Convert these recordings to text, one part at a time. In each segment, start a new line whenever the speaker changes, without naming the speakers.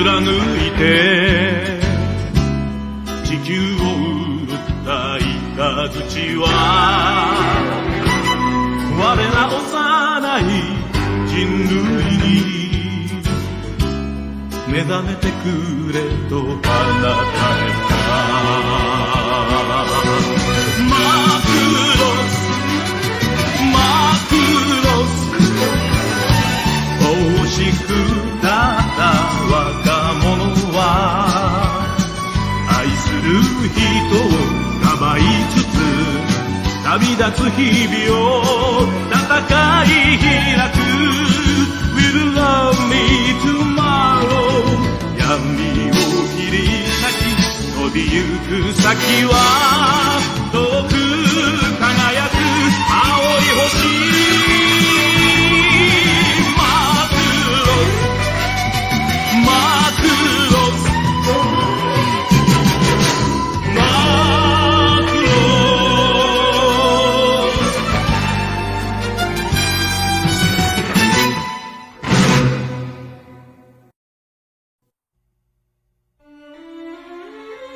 貫いて地球を打った雷は我ら幼い人類に目覚めてくれと放たれたマクロス惜しくなった若者は愛する人をかばいつつ旅立つ日々を戦い開く Will love me tomorrow 闇を切り裂き飛びゆく先は遠く輝く青い星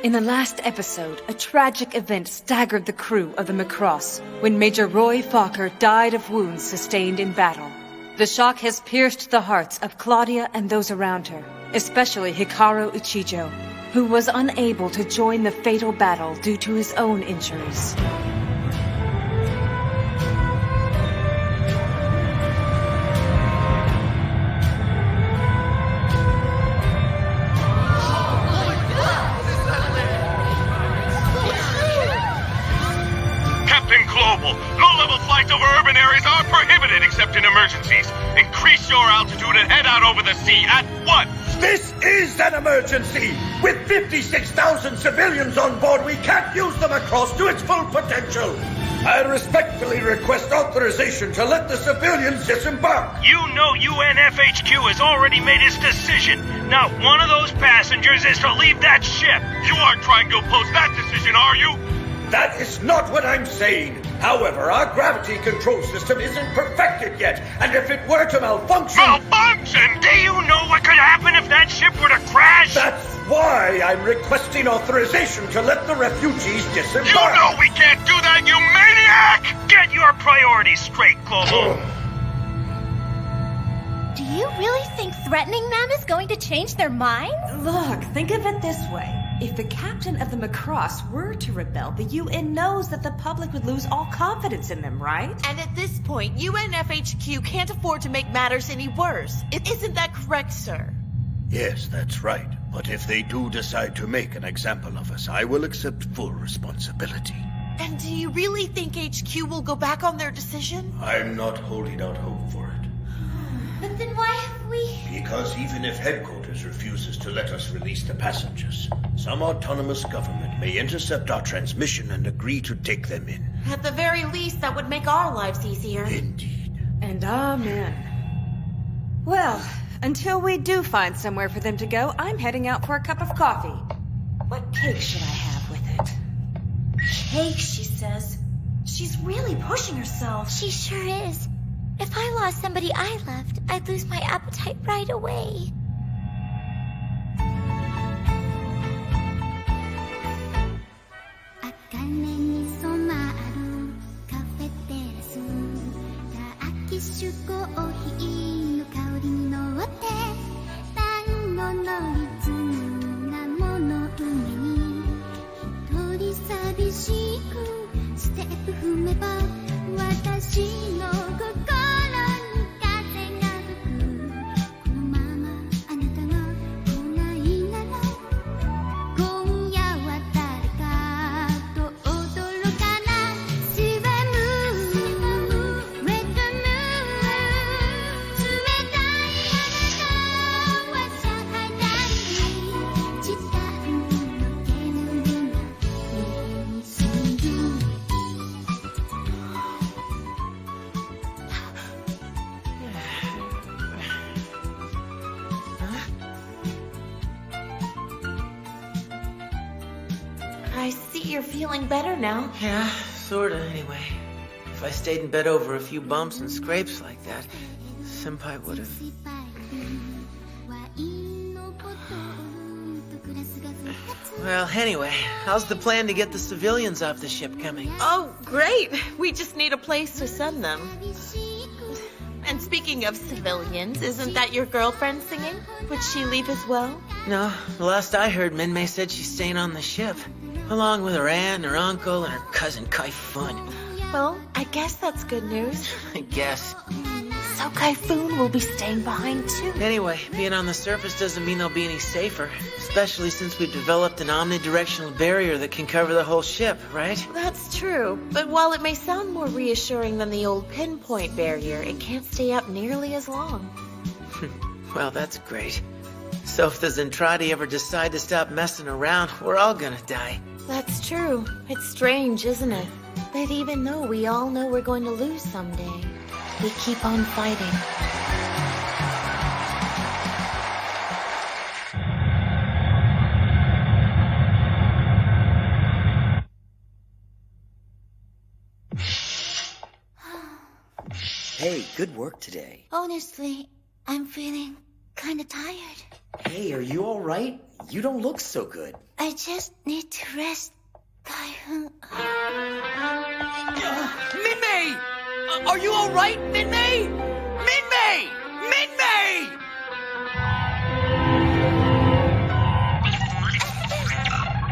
In the last episode, a tragic event staggered the crew of the Macross when Major Roy Fokker died of wounds sustained in battle. The shock has pierced the hearts of Claudia and those around her, especially Hikaru Ichijo, who was unable to join the fatal battle due to his own injuries.
Low-level flights over urban areas are prohibited except in emergencies. Increase your altitude and head out over the sea at once.
This is an emergency! With 56,000 civilians on board, we can't use the Macross to its full potential. I respectfully request authorization to let the civilians disembark.
You know UNFHQ has already made its decision. Not one of those passengers is to leave that ship. You aren't trying to oppose that decision, are you?
That is not what I'm saying. However, our gravity control system isn't perfected yet, and if it were to malfunction...
Malfunction? Do you know what could happen if that ship were to crash?
That's why I'm requesting authorization to let the refugees disembark.
You know we can't do that, you maniac! Get your priorities straight, Global.
Do you really think threatening them is going to change their minds?
Look, think of it this way. If the captain of the Macross were to rebel, the UN knows that the public would lose all confidence in them, right?
And at this point, UNFHQ can't afford to make matters any worse. Isn't that correct, sir?
Yes, that's right. But if they do decide to make an example of us, I will accept full responsibility.
And do you really think HQ will go back on their decision?
I'm not holding out hope for it.
But then why have we...
Because even if headquarters refuses to let us release the passengers, some autonomous government may intercept our transmission and agree to take them in.
At the very least, that would make our lives easier.
Indeed.
And amen. Well, until we do find somewhere for them to go, I'm heading out for a cup of coffee. What cake should I have with it?
Cake, she says. She's really pushing herself.
She sure is. If I lost somebody I loved, I'd lose my appetite right away.
I see you're feeling better now.
Yeah, sorta, anyway. If I stayed in bed over a few bumps and scrapes like that, Senpai would have... Well, anyway, how's the plan to get the civilians off the ship coming?
Oh, great. We just need a place to send them. And speaking of civilians, isn't that your girlfriend singing? Would she leave as well?
No, the last I heard, Minmay said she's staying on the ship, along with her aunt, her uncle, and her cousin Kaifun.
Well, I guess that's good news.
I guess.
So Kaifun will be staying behind too.
Anyway, being on the surface doesn't mean they'll be any safer, especially since we've developed an omnidirectional barrier that can cover the whole ship, right?
That's true, but while it may sound more reassuring than the old pinpoint barrier, it can't stay up nearly as long.
Well, that's great. So if the Zentradi ever decide to stop messing around, we're all gonna die.
That's true. It's strange, isn't it? That even though we all know we're going to lose someday, we keep on fighting.
Hey, good work today.
Honestly, I'm feeling kinda tired.
Hey, are you alright? You don't look so good.
I just need to rest.
Minmay! Are you alright, Minmay? Minmay! Minmay!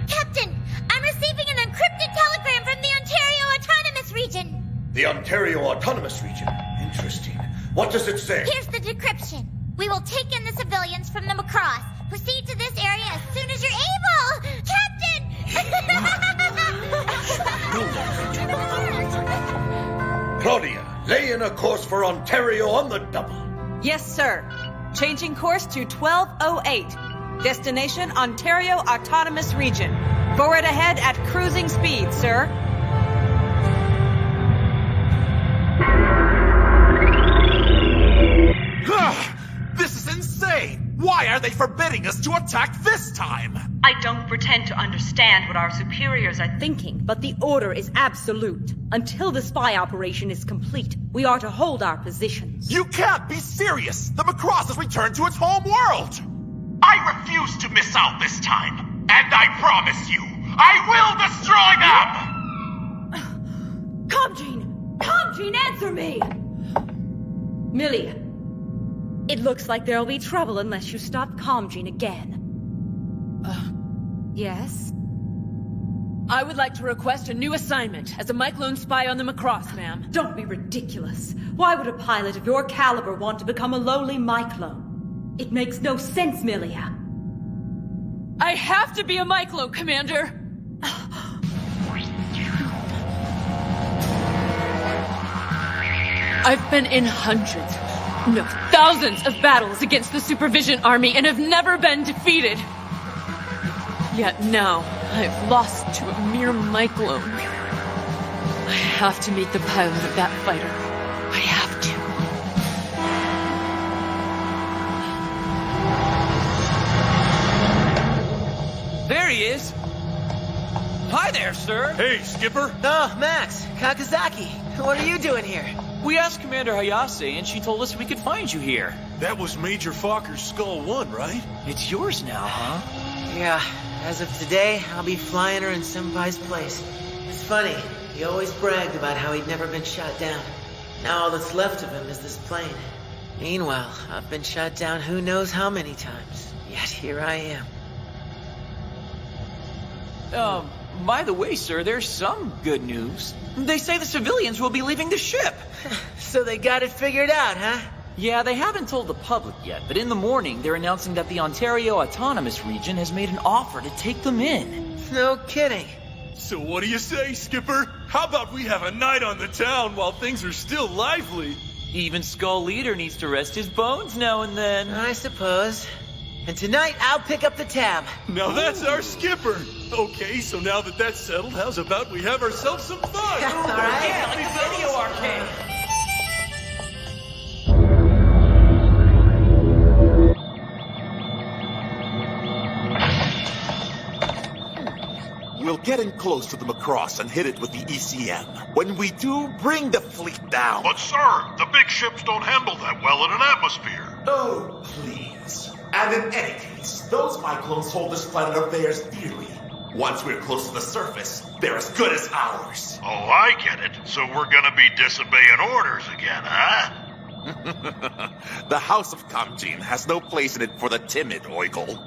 Captain, I'm receiving an encrypted telegram from the Ontario Autonomous Region.
The Ontario Autonomous Region? Interesting. What does it say?
Here's the decryption. We will take in the civilians from the Macross. Proceed to this area as soon as you're able! Captain!
Claudia, lay in a course for Ontario on the double.
Yes, sir. Changing course to 1208. Destination Ontario Autonomous Region. Forward ahead at cruising speed, sir.
This is insane! Why are they forbidding us to attack this time?
I don't pretend to understand what our superiors are thinking, but the order is absolute. Until the spy operation is complete, we are to hold our positions.
You can't be serious! The Macross has returned to its home world! I refuse to miss out this time! And I promise you, I will destroy them!
Comgene! Comgene, answer me! Millie, it looks like there'll be trouble unless you stop Comgene again. Yes? I would like to request a new assignment as a Myclone spy on the Macross, ma'am. Don't be ridiculous. Why would a pilot of your caliber want to become a lowly Myclone? It makes no sense, Milia. I have to be a Myclone, Commander! I've been in hundreds, no, thousands of battles against the Supervision Army and have never been defeated. Yet now, I've lost to a mere Myclone. I have to meet the pilot of that fighter. I have
to. There he is! Hi there, sir!
Hey, Skipper!
Oh, Max, Kakazaki, what are you doing here?
We asked Commander Hayase, and she told us we could find you here.
That was Major Fokker's Skull 1, right?
It's yours now, huh?
Yeah, as of today, I'll be flying her in Senpai's place. It's funny, he always bragged about how he'd never been shot down. Now all that's left of him is this plane. Meanwhile, I've been shot down who knows how many times. Yet here I am.
By the way, sir, there's some good news. They say the civilians will be leaving the ship.
So they got it figured out, huh?
Yeah, they haven't told the public yet, but in the morning they're announcing that the Ontario Autonomous Region has made an offer to take them in.
No kidding.
So what do you say, Skipper? How about we have a night on the town while things are still lively?
Even Skull Leader needs to rest his bones now and then.
I suppose. And tonight, I'll pick up the tab.
Now that's our Skipper. Okay, so now that that's settled, how's about we have ourselves some fun?
All right.
Yeah, like the video arcade.
We'll get in close to the Macross and hit it with the ECM. When we do, bring the fleet down.
But sir, the big ships don't handle that well in an atmosphere.
Oh, please. And in any case, those Myclones hold this planet of theirs dearly. Once we're close to the surface, they're as good as ours.
Oh, I get it. So we're gonna be disobeying orders again, huh?
The House of Kamjin has no place in it for the timid, Oigle.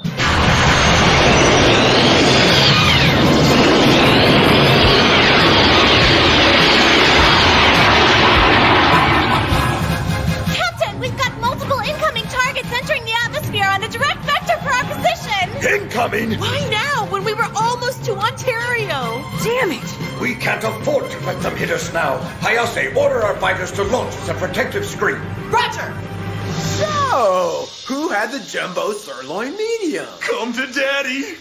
Captain, we've got multiple incoming targets entering the atmosphere on a direct vector for our position!
Incoming!
Why now, when we were almost to Ontario?
Damn it!
We can't afford to let them hit us now. Hayase, order our fighters to launch as a protective screen.
Roger!
So, who had the jumbo sirloin medium?
Come to daddy.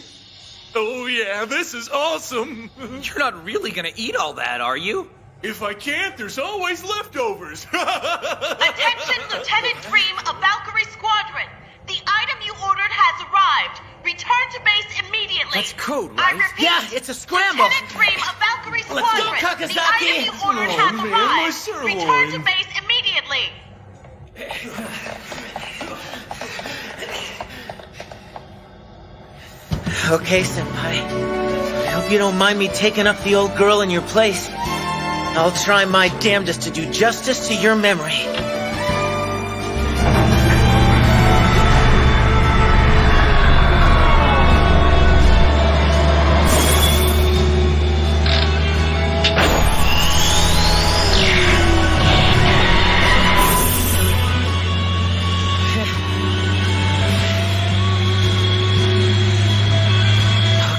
Oh yeah, this is awesome.
You're not really gonna eat all that, are you?
If I can't, there's always leftovers.
Attention, Lieutenant Dream of Valkyrie Squadron. The item you ordered has arrived. Return to base immediately.
That's code,
I
right?
repeat,
Yeah, it's a scramble.
Lieutenant Dream of Valkyrie
Let's go,
Squadron. The
Kakazaki.
item you ordered
Oh,
has
man, my
arrived.
sirloin.
Return to base immediately.
Okay, Senpai. I hope you don't mind me taking up the old girl in your place. I'll try my damnedest to do justice to your memory.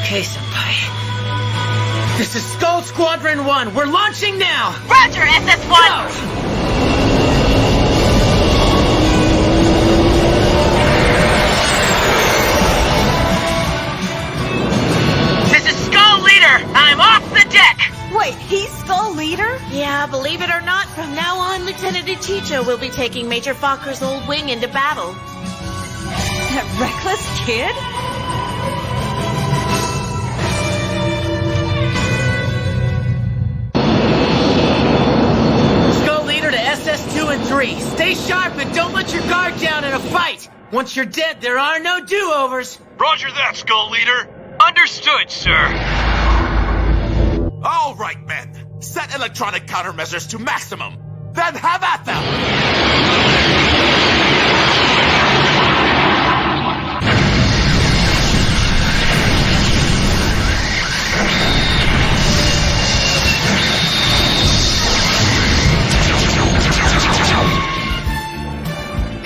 Okay, Senpai. This is Skull Squadron 1. We're launching now!
Roger, SS1.
Go!
This is Skull Leader. I'm off the deck.
Wait, he's Skull Leader?
Yeah, believe it or not, from now on, Lieutenant Ichijo will be taking Major Fokker's old wing into battle.
That reckless kid?
Skull Leader to SS2 and 3. Stay sharp and don't let your guard down in a fight. Once you're dead, there are no do-overs.
Roger that, Skull Leader. Understood, sir.
All right, men. Set electronic countermeasures to maximum. Then have at them!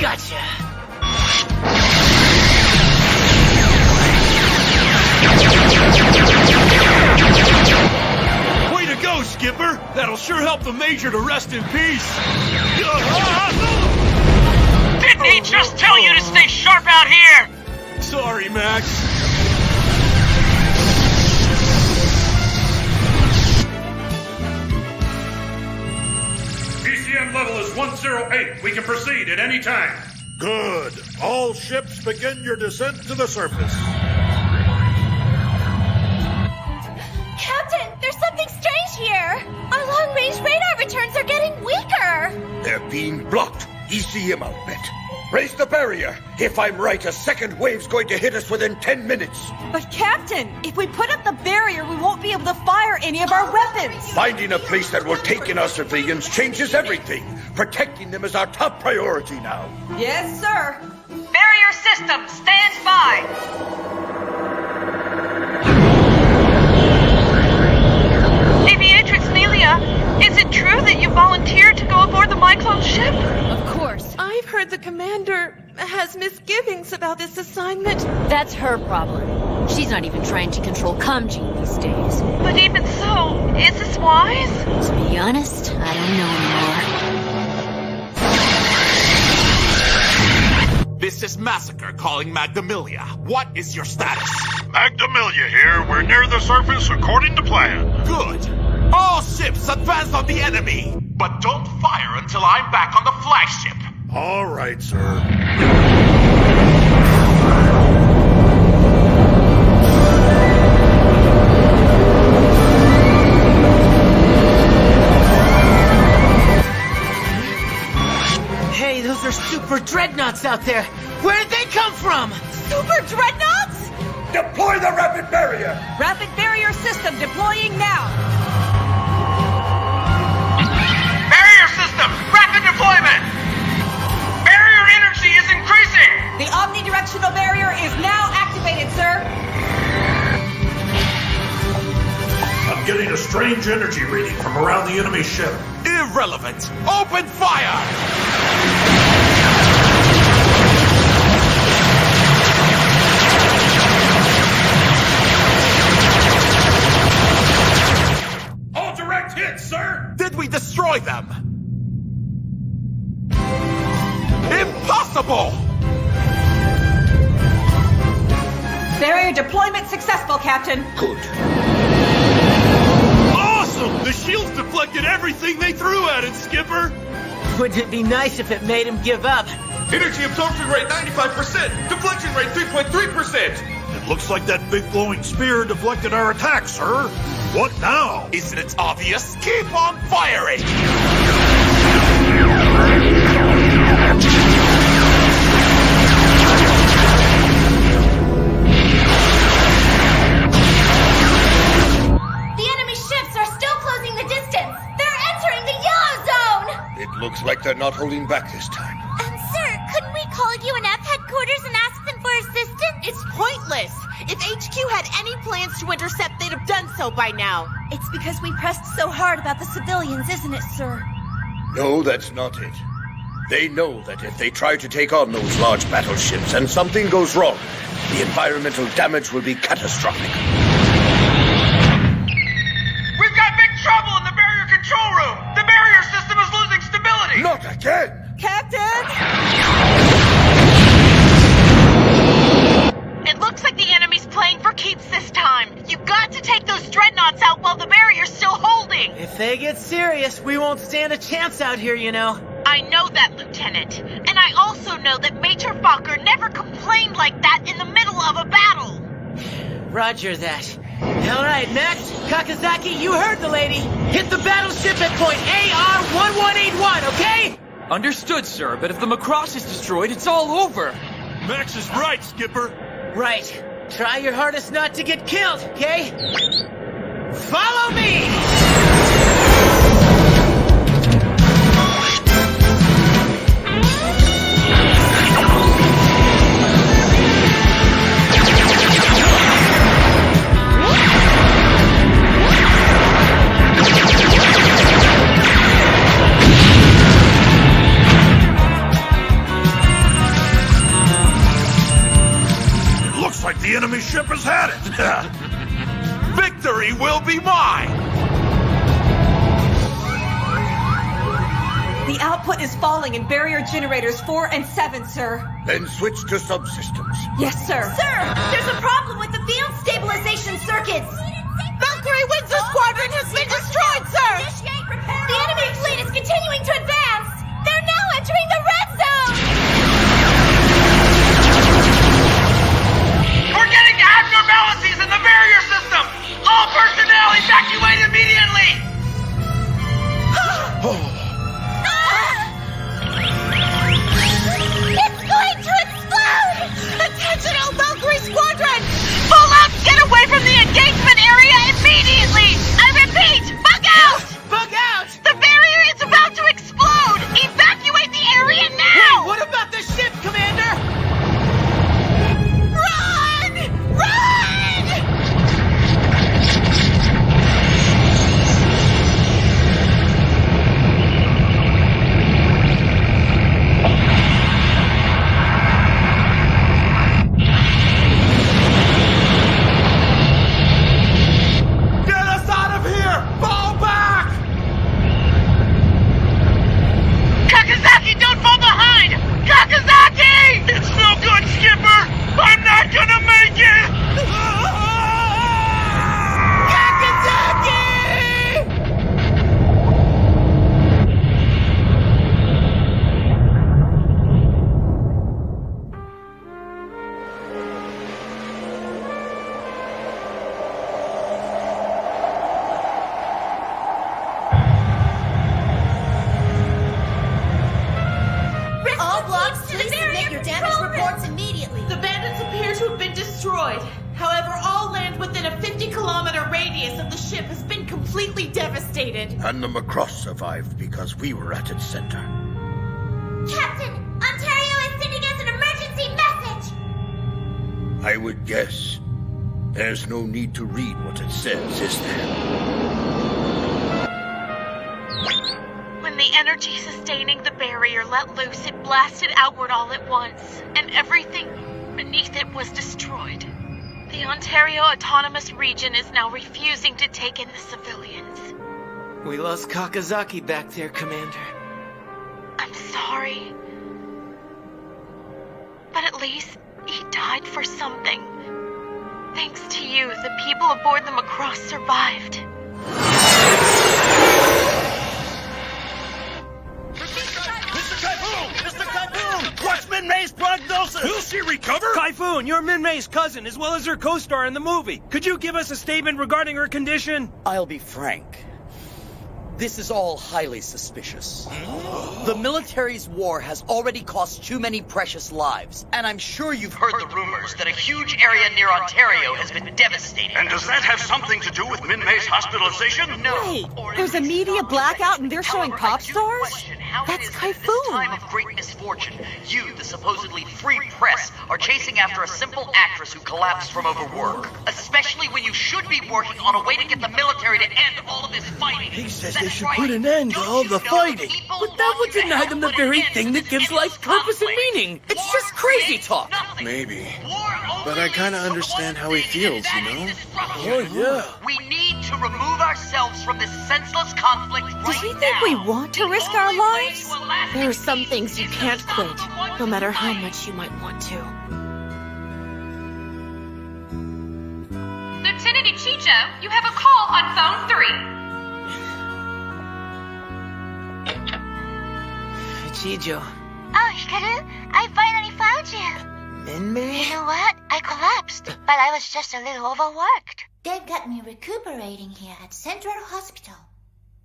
Gotcha.
Way to go, Skipper. That'll sure help the Major to rest in peace.
Didn't he just tell you to stay sharp out here?
Sorry, Max.
PCM level is 108. We can proceed at any time.
Good. All ships begin your descent to the surface.
Captain, there's something strange here. Our long-range radar returns are getting weaker.
They're being blocked. ECM outlet. Raise the barrier. If I'm right, a second wave's going to hit us within 10 minutes.
But Captain, if we put up the barrier, we won't be able to fire any of our weapons.
Finding a place that will take in our civilians changes everything. Protecting them is our top priority now.
Yes, sir.
Barrier system, stand by. Aviatrix Nelia, is it true that you volunteered to go aboard the Myclone ship?
Of course.
I've heard the commander has misgivings about this assignment.
That's her problem. She's not even trying to control Kamjin these days.
But even so, is this wise?
To be honest, I don't know anymore.
This is Massacre calling Magdamilia. What is your status?
Magdamilia here. We're near the surface according to plan.
Good. All ships advance on the enemy. But don't fire until I'm back on the flagship.
All right, sir.
Hey, Hey, those are super dreadnoughts out there. Where did they come from?
Super dreadnoughts?
Deploy the rapid barrier!
Rapid barrier system deploying now.
Barrier system, rapid deployment! Barrier energy is increasing!
The omnidirectional barrier is now activated, sir.
I'm getting a strange energy reading from around the enemy ship.
Irrelevant! Open fire!
All direct hits, sir!
Did we destroy them? Impossible!
Barrier deployment successful, Captain.
Good.
Awesome! The shields deflected everything they threw at it, Skipper!
Wouldn't it be nice if it made him give up?
Energy absorption rate 95%. Deflection rate 3.3%.
It looks like that big glowing spear deflected our attack, sir. What now?
Isn't it obvious? Keep on firing!
The enemy ships are still closing the distance. They're entering the yellow zone.
It looks like they're not holding back this time.
Sir, couldn't we call UNF headquarters and ask them for assistance?
It's pointless. If HQ had any plans to intercept, they'd have done so by now.
It's because we pressed so hard about the civilians, isn't it, sir?
No, that's not it. They know that if they try to take on those large battleships and something goes wrong, the environmental damage will be catastrophic.
We've got big trouble in the barrier control room! The barrier system is losing stability!
Not again!
Captain! It looks like the enemy's playing for keeps this time. You've got to take those dreadnoughts out while the barrier's still holding.
If they get serious, we won't stand a chance out here, you know.
I know that, Lieutenant. And I also know that Major Fokker never complained like that in the middle of a battle.
Roger that. All right, Max, Kakazaki, you heard the lady. Hit the battleship at point AR-1181, okay?
Understood, sir, but if the Macross is destroyed, it's all over.
Max is right, Skipper.
Right. Try your hardest not to get killed, okay? Follow me!
Looks like the enemy ship has had it.
Victory will be mine!
The output is falling in barrier generators 4 and 7, sir.
Then switch to subsystems.
Yes, sir.
Sir, there's a problem with the field stabilization circuits.
Valkyrie Windsor Squadron has been destroyed, sir!
The enemy fleet is continuing to advance. They're now entering the red zone.
We're getting abnormalities in the barrier system! All personnel evacuate immediately!
It's going to explode!
Attention, all Valkyrie Squadron! Pull out! Get away from the engagement area immediately! I repeat, bug out!
Bug out!
The barrier is about to explode! Evacuate the area
Get your damage reports immediately.
The bandits appear to have been destroyed. However, all land within a 50-kilometer radius of the ship has been completely devastated.
And the Macross survived because we were at its center.
Captain, Ontario is sending us an emergency message!
I would guess there's no need to read what it says, is there?
When the energy sustaining the barrier let loose, it blasted outward all at once, and everything beneath it was destroyed. The Ontario Autonomous Region is now refusing to take in the civilians.
We lost Kakazaki back there, Commander.
I'm sorry. But at least he died for something. Thanks to you, the people aboard the Macross survived.
Mr. Typhoon! What's Min-May's prognosis? Will she recover? Typhoon, you're Min-May's cousin, as well as her co-star in the movie. Could you give us a statement regarding her condition?
I'll be frank. This is all highly suspicious. The military's war has already cost too many precious lives, and I'm sure you've heard the rumors that a huge area near Ontario has been devastated.
And does that have something to do with Min-May's hospitalization?
No.
Wait, there's a media blackout and they're showing pop stars? That's Typhoon.
Time of great misfortune, you, the supposedly free press, are chasing after a simple actress who collapsed from overwork. Especially when you should be working on a way to get the military to end all of this fighting.
He says they should put an end to all the fighting.
But that would deny them the very thing that gives life purpose and meaning. It's just crazy talk.
Maybe. But I kind of understand how he feels, you know?
Oh, yeah.
We need to remove ourselves from this senseless conflict right now.
Does he think we want to risk our lives?
There are some things you can't quit, no matter how much you might want to.
Lieutenant Ichijo, you have a call on phone 3.
Chijo.
Oh, Hikaru, I finally found you.
Min-May?
You know what? I collapsed, but I was just a little overworked. They've got me recuperating here at Central Hospital.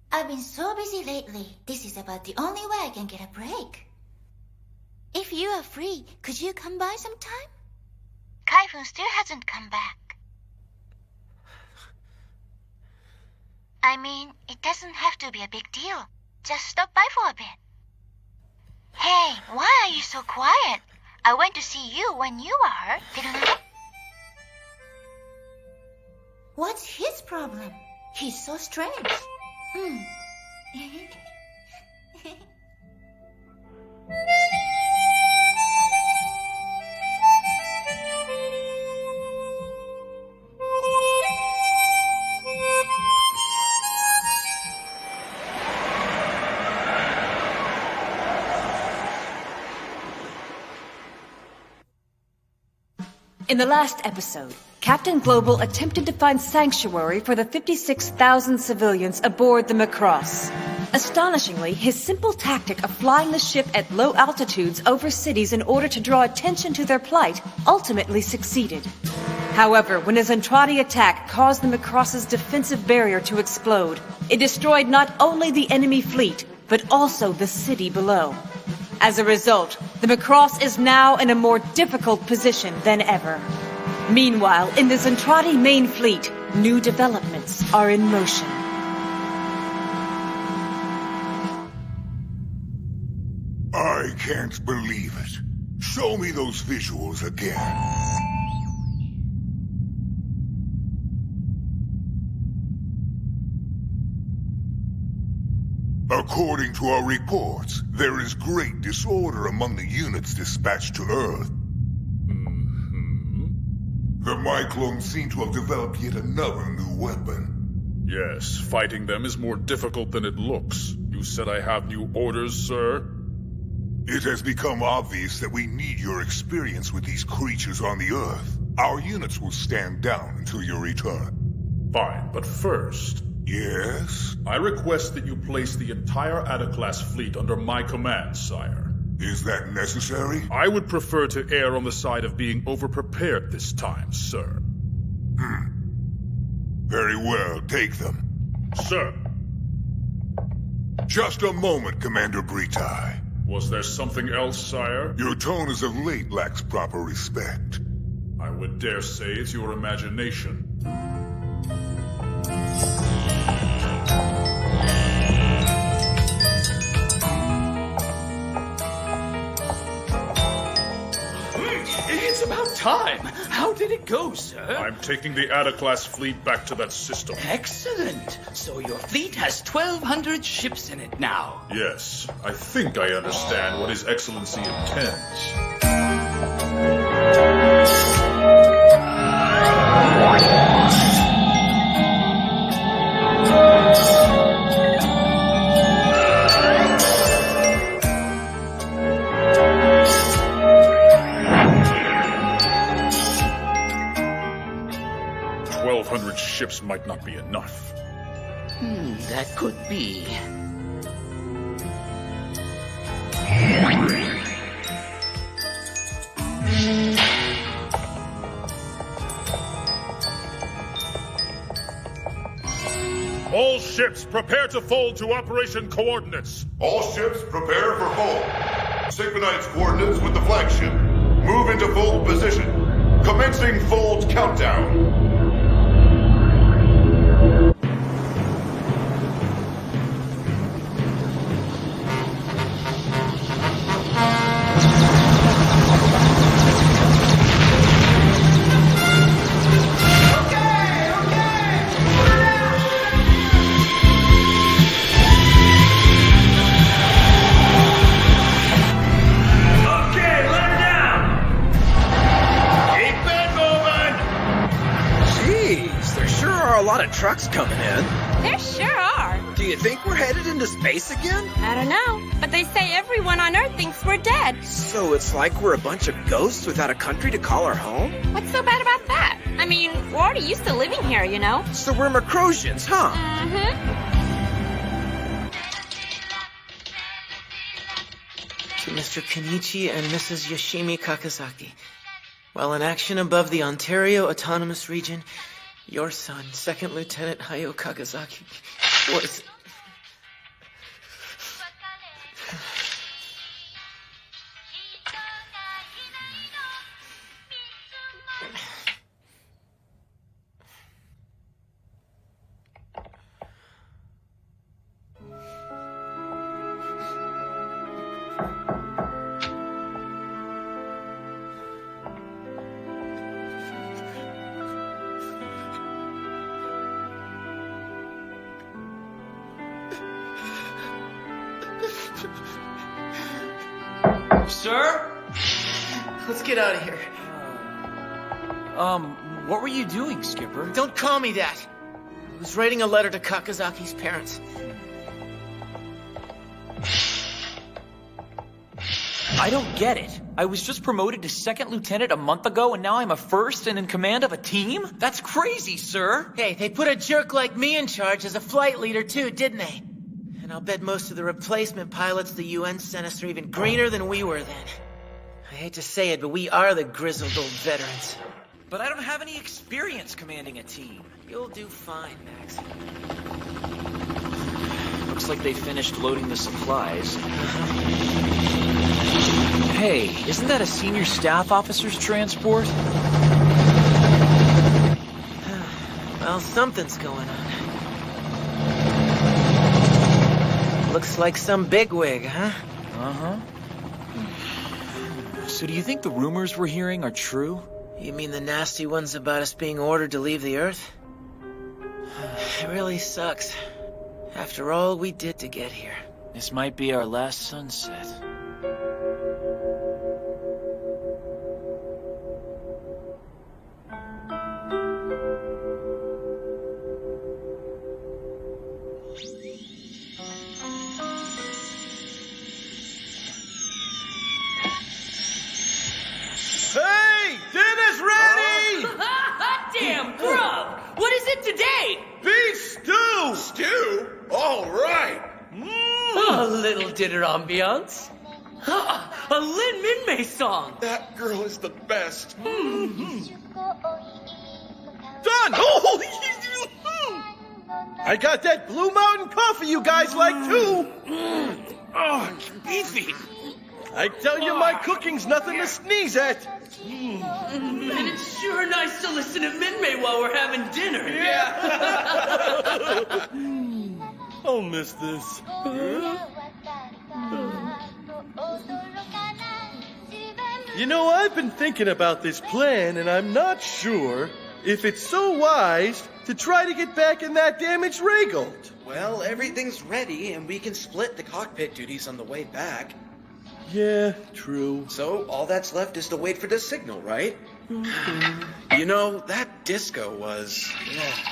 I've been so busy lately. This is about the only way I can get a break. If you are free, could you come by sometime? Kaifun still hasn't come back. I mean, it doesn't have to be a big deal. Just stop by for a bit. Hey, why are you so quiet? I went to see you when you were hurt, didn't I? What's his problem? He's so strange.
In the last episode, Captain Global attempted to find sanctuary for the 56,000 civilians aboard the Macross. Astonishingly, his simple tactic of flying the ship at low altitudes over cities in order to draw attention to their plight ultimately succeeded. However, when a Zentradi attack caused the Macross's defensive barrier to explode, it destroyed not only the enemy fleet, but also the city below. As a result, the Macross is now in a more difficult position than ever. Meanwhile, in the Zentradi main fleet, new developments are in motion.
I can't believe it. Show me those visuals again. According to our reports, there is great disorder among the units dispatched to Earth. The Myclones seem to have developed yet another new weapon.
Yes, fighting them is more difficult than it looks. You said I have new orders, sir?
It has become obvious that we need your experience with these creatures on the Earth. Our units will stand down until your return.
Fine, but first...
Yes?
I request that you place the entire Ada-class fleet under my command, sire.
Is that necessary?
I would prefer to err on the side of being over-prepared this time, sir.
Very well, take them.
Sir.
Just a moment, Commander Britai.
Was there something else, sire?
Your tone as of late lacks proper respect.
I would dare say it's your imagination.
It's about time. How did it go, sir?
I'm taking the Ada-class fleet back to that system.
Excellent. So your fleet has 1,200 ships in it now.
Yes, I think I understand what His Excellency intends. 1,200 ships might not be enough.
That could be.
All ships prepare to fold to operation coordinates.
All ships prepare for fold. Synchronize coordinates with the flagship. Move into fold position. Commencing fold countdown.
Trucks coming in.
There sure are.
Do you think we're headed into space again?
I don't know, but they say everyone on Earth thinks we're dead.
So it's like we're a bunch of ghosts without a country to call our home?
What's so bad about that? I mean, we're already used to living here, you know?
So we're Macrosians, huh?
Mm-hmm.
To Mr. Kenichi and Mrs. Yoshimi Kakazaki. While in action above the Ontario Autonomous Region, your son, Second Lieutenant Hayo Kakazaki, was...
Sir?
Let's get out of here.
What were you doing, Skipper?
Don't call me that. I was writing a letter to Kakazaki's parents.
I don't get it. I was just promoted to second lieutenant a month ago, and now I'm a first and in command of a team? That's crazy, sir.
Hey, they put a jerk like me in charge as a flight leader too, didn't they? And I'll bet most of the replacement pilots the UN sent us are even greener than we were then. I hate to say it, but we are the grizzled old veterans.
But I don't have any experience commanding a team.
You'll do fine, Max.
Looks like they finished loading the supplies. Hey, isn't that a senior staff officer's transport?
Well, something's going on. Looks like some bigwig, huh?
Uh-huh. So do you think the rumors we're hearing are true?
You mean the nasty ones about us being ordered to leave the Earth? It really sucks. After all we did to get here.
This might be our last sunset.
Hey! Dinner's ready!
Damn, grub! What is it today?
Beef stew!
Stew? All right.
A little dinner ambiance. A Lin Minmei song.
That girl is the best.
Done! Oh, I got that Blue Mountain coffee you guys like too.
Oh, beefy.
I tell you, my cooking's nothing to sneeze at.
And it's sure nice to listen to Minmay while we're having dinner.
Yeah. I'll miss this. You know, I've been thinking about this plan, and I'm not sure if it's so wise to try to get back in that damaged Raygold.
Well, everything's ready, and we can split the cockpit duties on the way back.
Yeah, true.
So, all that's left is to wait for the signal, right? You know, that disco was...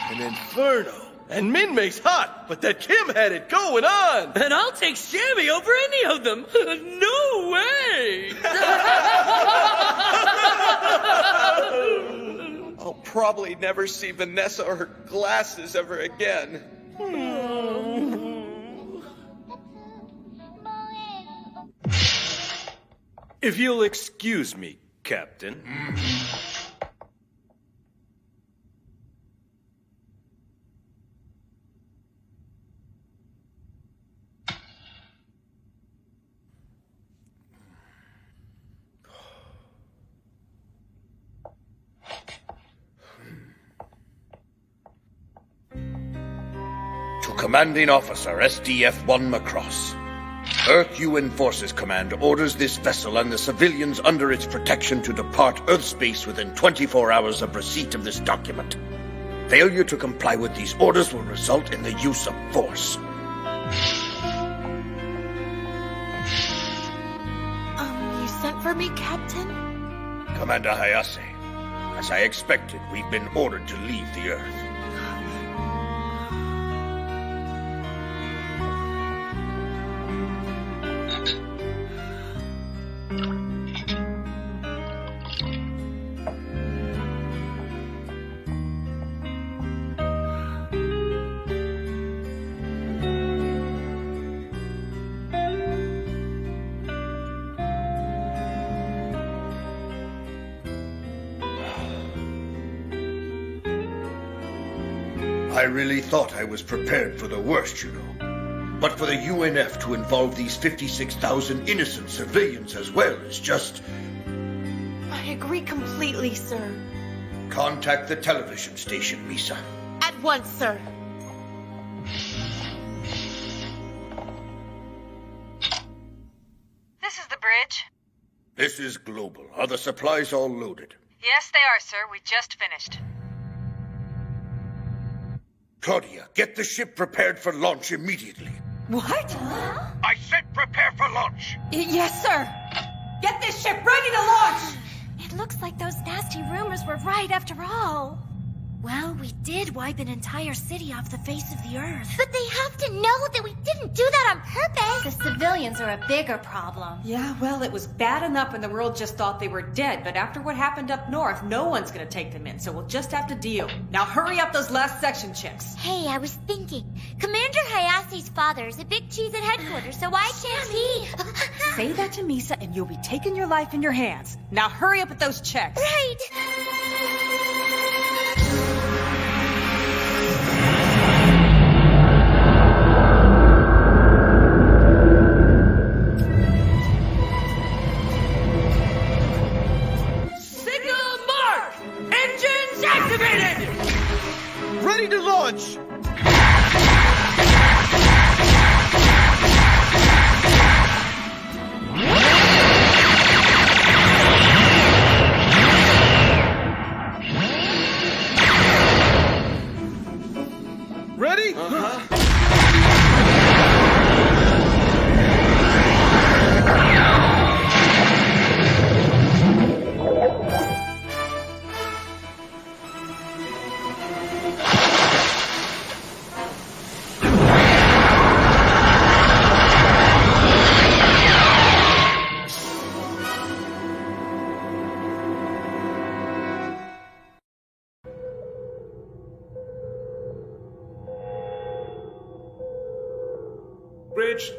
an inferno. And Minmay's hot, but that Kim had it going on.
And I'll take Shammy over any of them. No way!
I'll probably never see Vanessa or her glasses ever again.
If you'll excuse me, Captain.
To Commanding Officer SDF-1 Macross. Earth UN Forces Command orders this vessel and the civilians under its protection to depart Earth space within 24 hours of receipt of this document. Failure to comply with these orders will result in the use of force.
You sent for me, Captain?
Commander Hayase, as I expected, we've been ordered to leave the Earth. I really thought I was prepared for the worst, you know. But for the UNF to involve these 56,000 innocent civilians as well is just...
I agree completely, sir.
Contact the television station, Misa.
At once, sir.
This is the bridge.
This is Global. Are the supplies all loaded?
Yes, they are, sir. We just finished.
Claudia, get the ship prepared for launch immediately.
What?
I said prepare for launch.
Yes, sir. Get this ship ready to launch!
It looks like those nasty rumors were right after all. Well, we did wipe an entire city off the face of the Earth.
But they have to know that we didn't do that on purpose.
The civilians are a bigger problem.
Yeah, well, it was bad enough and the world just thought they were dead, but after what happened up north, no one's gonna take them in, so we'll just have to deal. Now hurry up those last section checks.
Hey, I was thinking. Commander Hayase's father is a big cheese at headquarters, so why can't he?
Say that to Misa and you'll be taking your life in your hands. Now hurry up with those checks.
Right.
Ready to launch! Ready?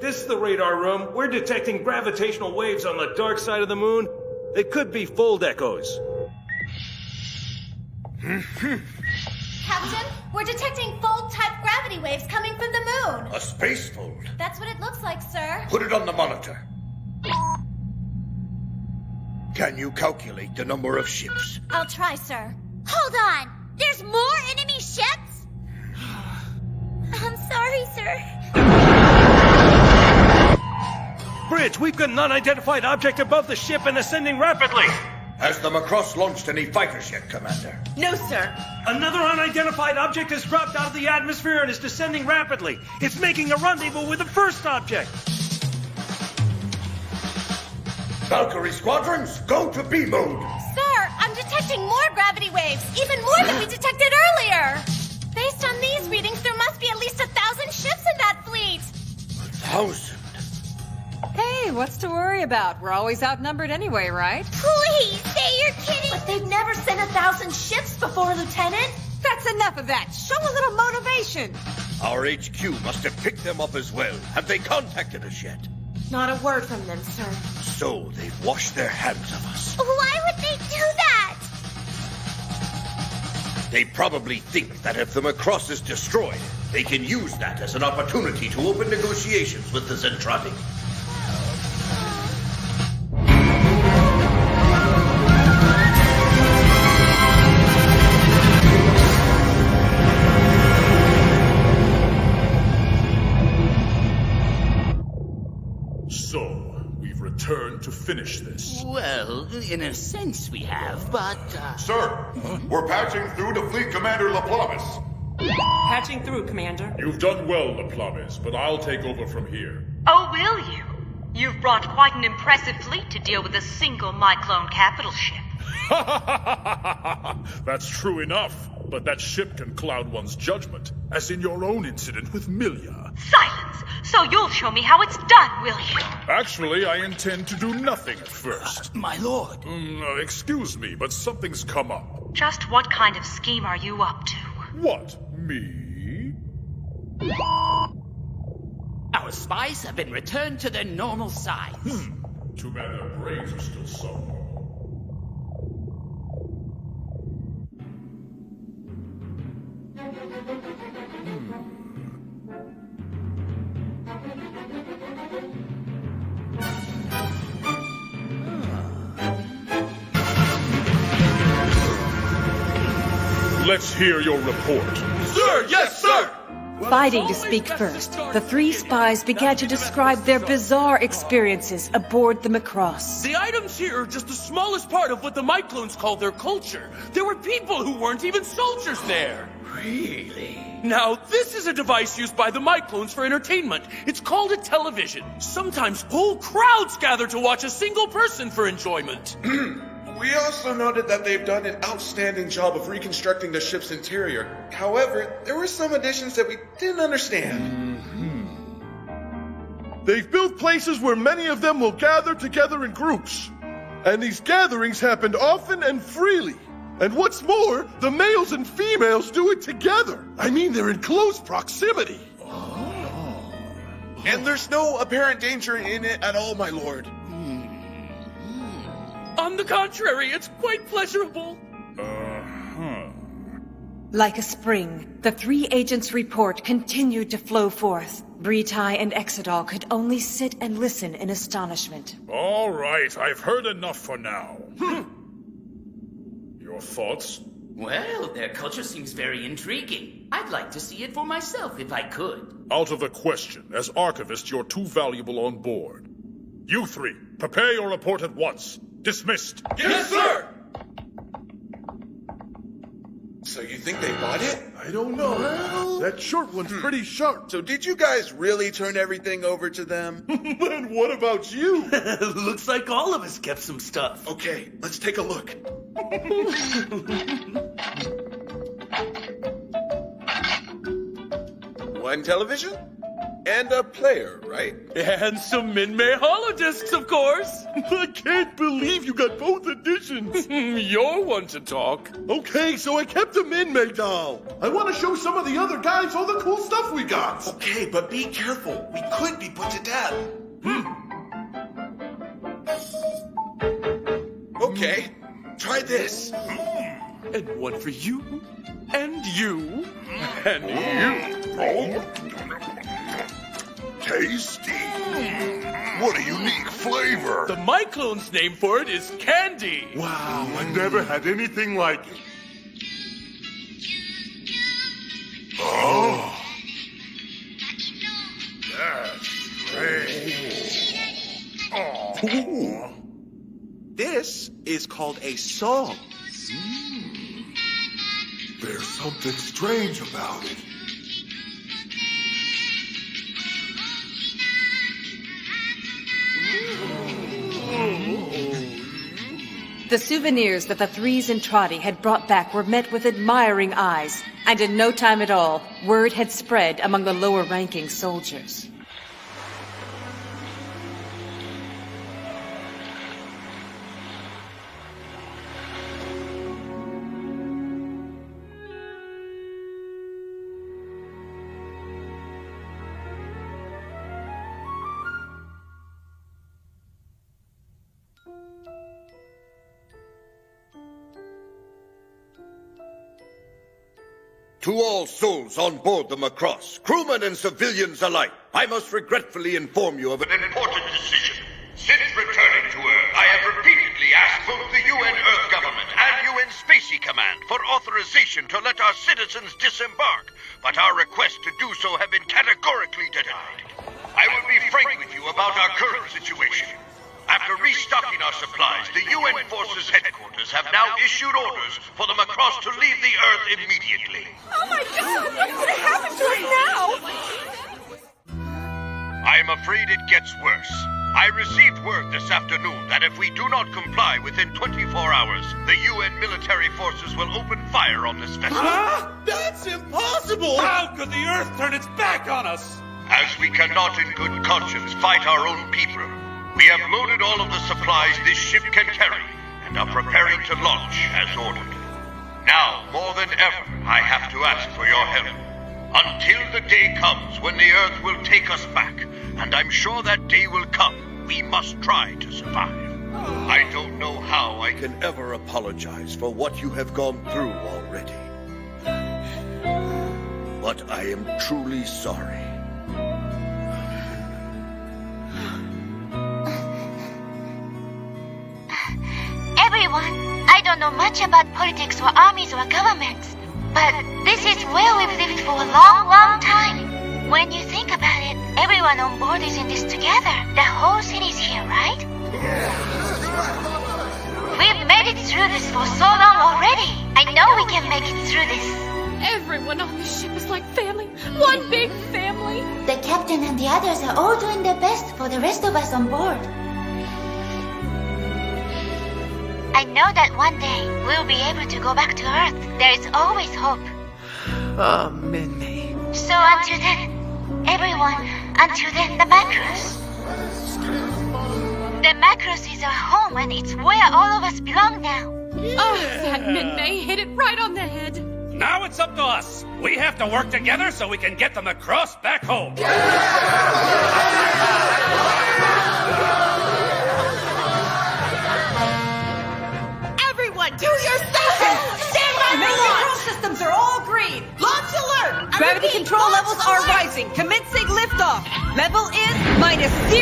This is the radar room. We're detecting gravitational waves on the dark side of the moon. They could be fold echoes.
Captain, we're detecting fold-type gravity waves coming from the moon.
A space fold.
That's what it looks like, sir.
Put it on the monitor. Can you calculate the number of ships?
I'll try, sir. Hold on! There's more enemy ships? I'm sorry, sir.
Bridge, we've got an unidentified object above the ship and ascending rapidly.
Has the Macross launched any fighters yet, Commander?
No, sir.
Another unidentified object has dropped out of the atmosphere and is descending rapidly. It's making a rendezvous with the first object.
Valkyrie squadrons, go to B mode.
Sir, I'm detecting more gravity waves, even more than we detected earlier. Based on these readings, there must be at least 1,000 ships in that fleet.
1,000?
Hey, what's to worry about? We're always outnumbered anyway, right?
Please, say you're kidding.
But they've never sent 1,000 ships before, Lieutenant.
That's enough of that. Show a little motivation.
Our HQ must have picked them up as well. Have they contacted us yet?
Not a word from them, sir.
So they've washed their hands of us.
Why would they do that?
They probably think that if the Macross is destroyed, they can use that as an opportunity to open negotiations with the Zentradi.
Return to finish this.
Well, in a sense we have, but...
Sir, we're patching through to Fleet Commander LaPlamis.
Patching through, Commander.
You've done well, LaPlamis, but I'll take over from here.
Oh, will you? You've brought quite an impressive fleet to deal with a single my-clone capital ship.
That's true enough, but that ship can cloud one's judgment, as in your own incident with Milia.
Silence! So you'll show me how it's done, will you?
Actually, I intend to do nothing at first.
My lord.
Excuse me, but something's come up.
Just what kind of scheme are you up to?
What? Me?
Our spies have been returned to their normal size.
Too bad their brains are still somewhere. Let's hear your report.
Sir, yes, sir!
Fighting to speak first, the three spies began to describe their bizarre experiences aboard the Macross.
The items here are just the smallest part of what the my-clones call their culture. There were people who weren't even soldiers there.
Really?
Now, this is a device used by the my-clones for entertainment. It's called a television. Sometimes whole crowds gather to watch a single person for enjoyment.
We also noted that they've done an outstanding job of reconstructing the ship's interior. However, there were some additions that we didn't understand.
They've built places where many of them will gather together in groups. And these gatherings happened often and freely. And what's more, the males and females do it together. I mean, they're in close proximity.
And there's no apparent danger in it at all, my lord.
On the contrary, it's quite pleasurable.
Like a spring, the three agents' report continued to flow forth. Britai and Exodal could only sit and listen in astonishment.
All right, I've heard enough for now. Your thoughts?
Well, their culture seems very intriguing. I'd like to see it for myself if I could.
Out of the question. As archivist, you're too valuable on board. You three, prepare your report at once. Dismissed.
Yes, sir! So you think they bought it?
I don't know. Well, that short one's pretty sharp.
So did you guys really turn everything over to them?
Then what about you?
Looks like all of us kept some stuff.
Okay, let's take a look. One television? And a player, right?
And some Minmay holodiscs, of course.
I can't believe you got both editions.
You're one to talk.
Okay, so I kept a Minmay doll. I want to show some of the other guys all the cool stuff we got.
Okay, but be careful. We could be put to death. Okay, try this.
And one for you, and you, and you.
Tasty. What a unique flavor!
The Myclone's name for it is candy!
Wow, I never had anything like it. Oh! That's great.
Oh. This is called a song.
There's something strange about it.
The souvenirs that the threes and Trotty had brought back were met with admiring eyes, and in no time at all, word had spread among the lower-ranking soldiers.
To all souls on board the Macross, crewmen and civilians alike, I must regretfully inform you of an important decision. Since returning to Earth, I have repeatedly asked both the UN Earth Government and UN Spacey Command for authorization to let our citizens disembark, but our requests to do so have been categorically denied. I will be frank with you about our current situation. After restocking our supplies, the UN Forces headquarters have now issued orders for the Macross to leave the Earth immediately.
Oh my God! What's going to happen to us now?
I'm afraid it gets worse. I received word this afternoon that if we do not comply within 24 hours, the UN military forces will open fire on this vessel.
Huh? That's impossible!
How could the Earth turn its back on us?
As we cannot in good conscience fight our own people, we have loaded all of the supplies this ship can carry and are preparing to launch as ordered. Now, more than ever, I have to ask for your help. Until the day comes when the Earth will take us back, and I'm sure that day will come, we must try to survive. I don't know how I can ever apologize for what you have gone through already. But I am truly sorry.
Everyone, I don't know much about politics or armies or governments, but this is where we've lived for a long, long time. When you think about it, everyone on board is in this together. The whole city's here, right? We've made it through this for so long already. I know we can make it through this.
Everyone on this ship is like family. One big family.
The captain and the others are all doing their best for the rest of us on board. I know that one day we'll be able to go back to Earth. There is always hope.
Oh, Minmay.
So until then, everyone, until then, the Macross. The Macross is our home, and it's where all of us belong now.
Oh, that Minmay hit it right on the head.
Now it's up to us. We have to work together so we can get the Macross back home.
To your station! Stand by for launch! Control systems are all green! Launch alert!
Gravity control levels are rising. Commencing liftoff. Level is minus 0.2.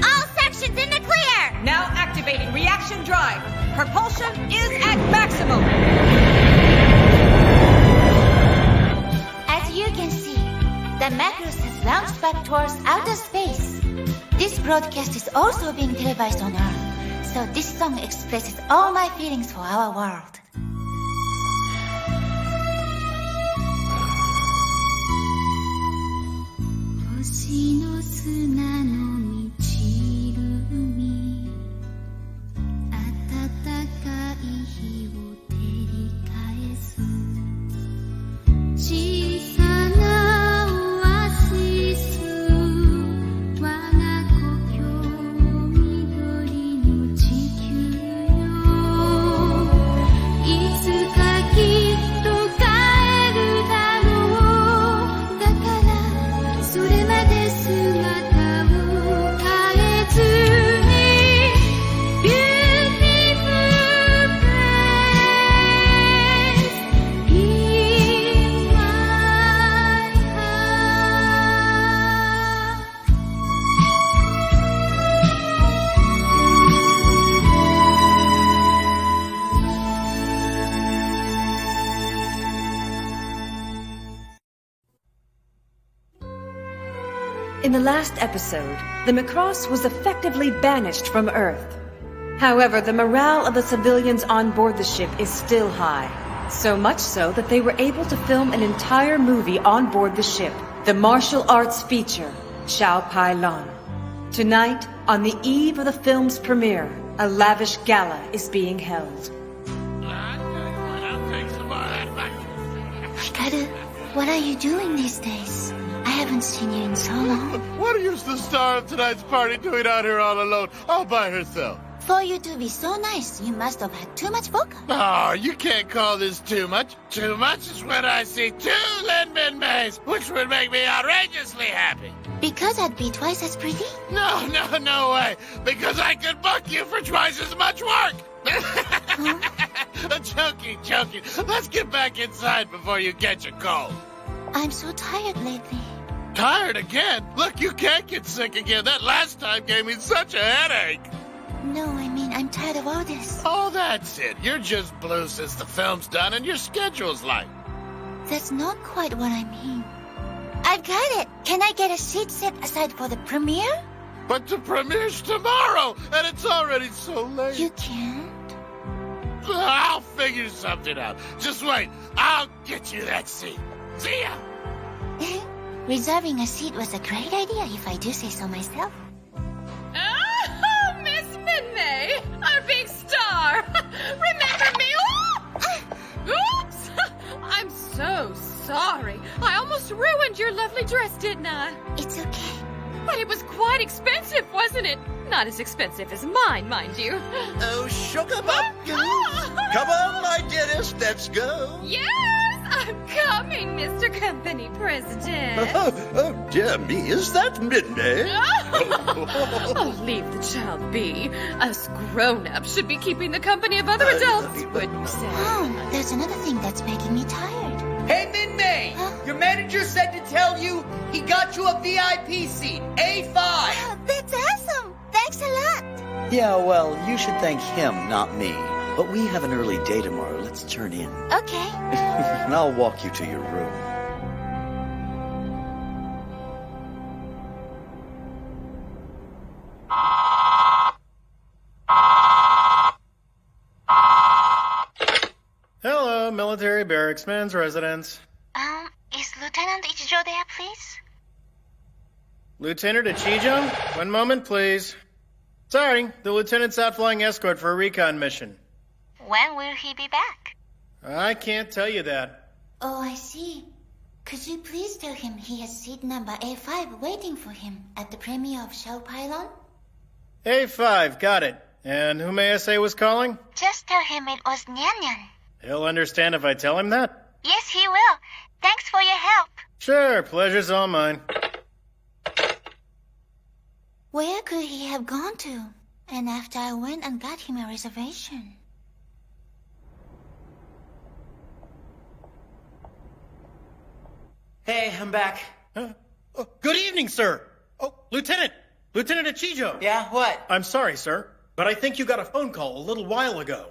All sections in the clear!
Now activating reaction drive. Propulsion is at maximum.
As you can see, the Macross has launched back towards outer space. This broadcast is also being televised on Earth, so this song expresses all my feelings for our world.
Yeah.
In the last episode, the Macross was effectively banished from Earth. However, the morale of the civilians on board the ship is still high. So much so that they were able to film an entire movie on board the ship, the martial arts feature, Shao Pai Lun. Tonight, on the eve of the film's premiere, a lavish gala is being held.
Hikaru, what are you doing these days? I haven't seen you in so long.
What is the star of tonight's party doing out here all alone, all by herself?
For you to be so nice, you must have had too much vodka.
Oh, you can't call this too much. Too much is when I see 2 Lin Min Mays, which would make me outrageously happy.
Because I'd be twice as pretty?
No way. Because I could book you for twice as much work. Joking. Let's get back inside before you catch a cold.
I'm so tired lately.
Tired again? Look, you can't get sick again. That last time gave me such a headache.
No, I mean, I'm tired of all this.
Oh, that's it. You're just blue since the film's done and your schedule's light.
That's not quite what I mean. I've got it! Can I get a seat set aside for the premiere?
But the premiere's tomorrow, and it's already so late.
You can't?
I'll figure something out. Just wait. I'll get you that seat. See ya!
Reserving a seat was a great idea, if I do say so myself.
Oh, Miss Minmay, our big star. Remember me? Oops! I'm so sorry. I almost ruined your lovely dress, didn't I?
It's okay.
But it was quite expensive, wasn't it? Not as expensive as mine, mind you.
Oh, sugar pumpkins! Come on, my dearest, let's go.
Yes, I'm coming, Mr. Company President.
Oh, dear me, is that Minmay?
Oh, leave the child be. Us grown-ups should be keeping the company of other adults, wouldn't you say?
Oh, there's another thing that's making me tired.
Hey, Minmay! Your manager said to tell you he got you a VIP seat, A5.
Oh, that's awesome! Thanks a lot!
Yeah, well, you should thank him, not me. But we have an early day tomorrow. Let's turn in.
Okay.
And I'll walk you to your room.
Hello, military barracks, men's residence.
Is Lieutenant Ichijo there, please?
Lieutenant Ichijo? One moment, please. Sorry, the lieutenant's out flying escort for a recon mission.
When will he be back?
I can't tell you that.
Oh, I see. Could you please tell him he has seat number A5 waiting for him at the premiere of Shao Pylon?
A5, got it. And who may I say was calling?
Just tell him it was Nyan Nyan.
He'll understand if I tell him that?
Yes, he will. Thanks for your help.
Sure, pleasure's all mine.
Where could he have gone to? And after I went and got him a reservation.
Hey, I'm back.
Oh, good evening, sir. Oh, Lieutenant Ichijo.
Yeah, what?
I'm sorry, sir, but I think you got a phone call a little while ago.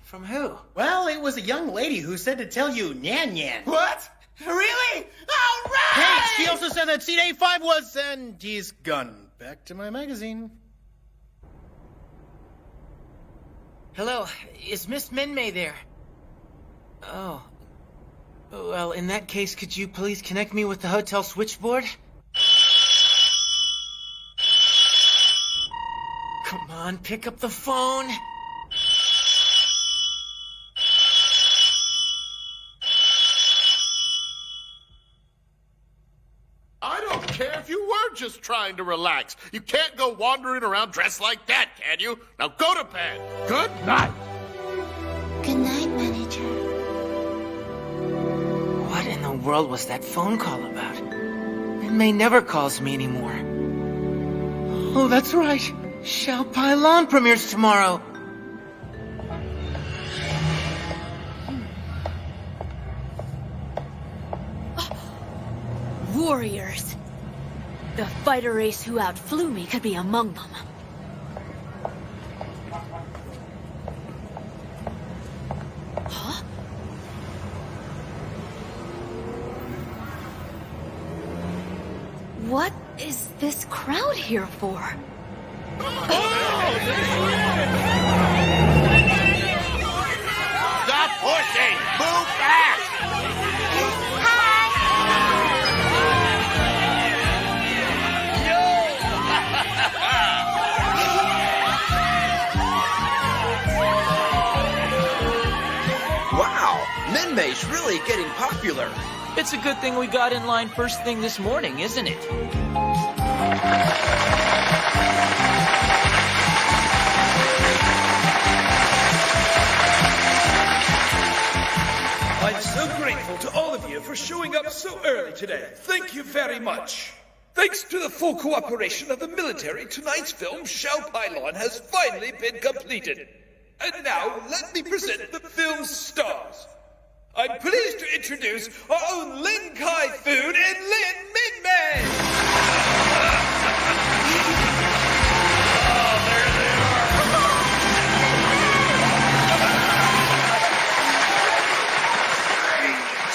From who?
Well, it was a young lady who said to tell you Nyan Nyan.
What? Really? All right!
Hey, she also said that seat A5 was, and he's gone. Back to my magazine.
Hello, is Miss Minmay there? Oh. Well, in that case, could you please connect me with the hotel switchboard? Come on, pick up the phone.
I don't care if you were just trying to relax. You can't go wandering around dressed like that, can you? Now go to bed. Good night.
Good night, manager.
What in the world was that phone call about? Minmay never calls me anymore. Oh, that's right. Shao Pylon premieres tomorrow.
Warriors. The fighter race who outflew me could be among them. Huh? What is this crowd here for?
Stop pushing! Move back!
Wow, Minmei's really getting popular.
It's a good thing we got in line first thing this morning, isn't it?
I'm so grateful to all of you for showing up so early today. Thank you very much. Thanks to the full cooperation of the military, tonight's film, Shao Pylon, has finally been completed. And now, let me present the film's stars. I'm pleased to introduce our own Lin Kai-foon and Lin Minmei! Oh, there they are!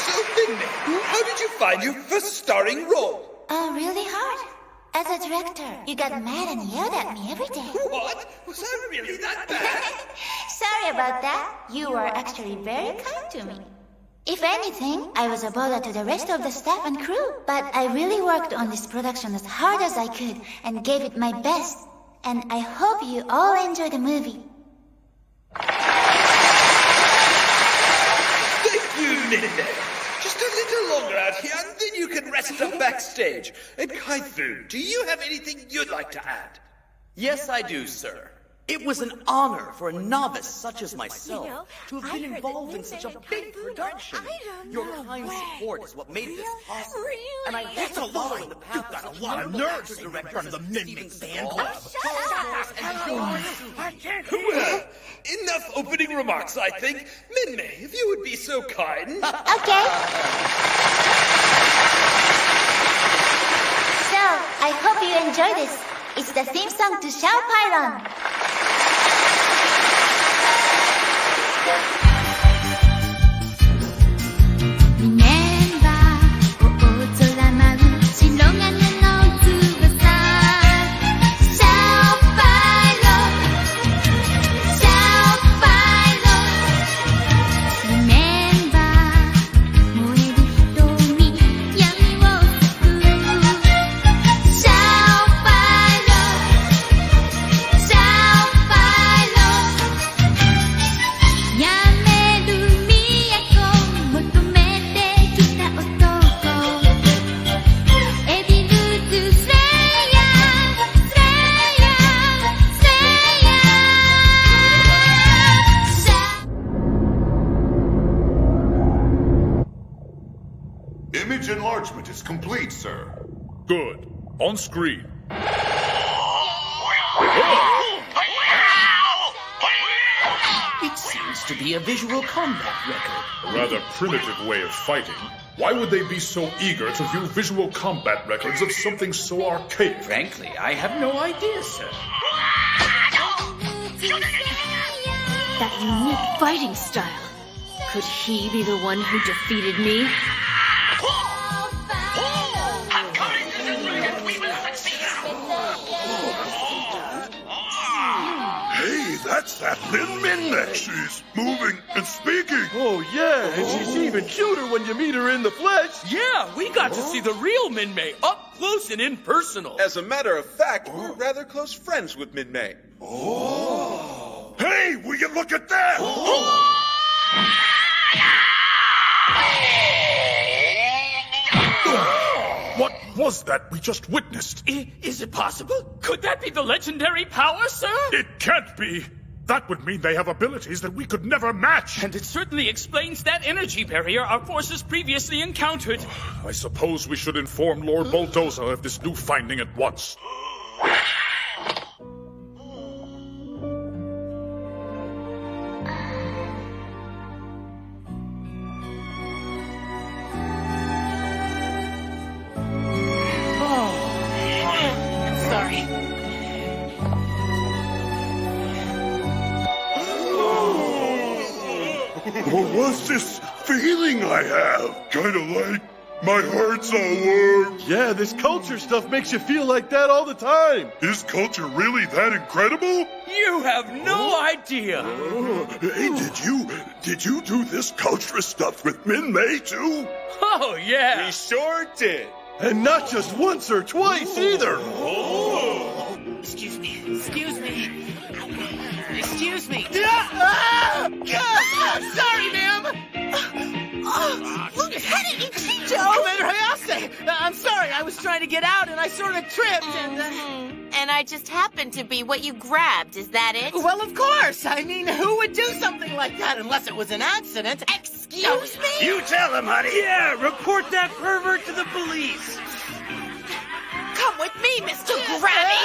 So, Minmei, how did you find your first starring role?
Oh, really hard. As a director, you got mad and yelled at me every day.
What? Was I really that bad?
Sorry about that. You were actually very kind to me. If anything, I was a bother to the rest of the staff and crew. But I really worked on this production as hard as I could and gave it my best. And I hope you all enjoy the movie.
Thank you, Minmei. Just a little longer out here, and then you can rest up backstage. And Kai-foon, do you have anything you'd like to add?
Yes, I do, sir. It was an honor for a novice such as myself to have been involved in such a big production. Your kind support is what made this possible. And I
That's a lie! You've got a lot of nerve to direct front of the Minmei fan club.
Well, enough opening remarks, I think. Minmei, if you would be so kind.
Okay. So, I hope you enjoy this. It's the theme song to Shao Pylon.
'Image enlargement is complete, sir.
Good. On screen.
It seems to be a visual combat record.
A rather primitive way of fighting. Why would they be so eager to view visual combat records of something so archaic?
Frankly, I have no idea, sir.
That unique fighting style. Could he be the one who defeated me?
Hey, that's that little Minmei. She's moving and speaking.
Oh, yeah, and she's even cuter when you meet her in the flesh.
Yeah, we got to see the real Minmei up close and impersonal.
As a matter of fact, we're rather close friends with Minmei.
Oh. Hey, will you look at that?
What was that we just witnessed?
Is it possible? Could that be the legendary power, sir?
It can't be. That would mean they have abilities that we could never match.
And it certainly explains that energy barrier our forces previously encountered.
I suppose we should inform Lord Bulldozer of this new finding at once.
Sorry.
What was this feeling I have? Kinda like
My heart's all warm. Yeah, this culture stuff makes you feel like that all the time.
Is culture really that incredible?
You have no idea.
Hey, did you do this culture stuff with Min-Mei too?
Oh, yeah.
We sure did.
And not just once or twice either.
Excuse me. Excuse me. Excuse me.
Sorry, ma'am.
Lieutenant Ichijo! Commander Hayase! I'm sorry, I was trying to get out and I sort of tripped and...
And I just happened to be what you grabbed, is that it?
Well, of course! I mean, who would do something like that unless it was an accident?
Excuse me?
You tell him, honey!
Yeah, report that pervert to the police.
Come with me, Mr. Grabby!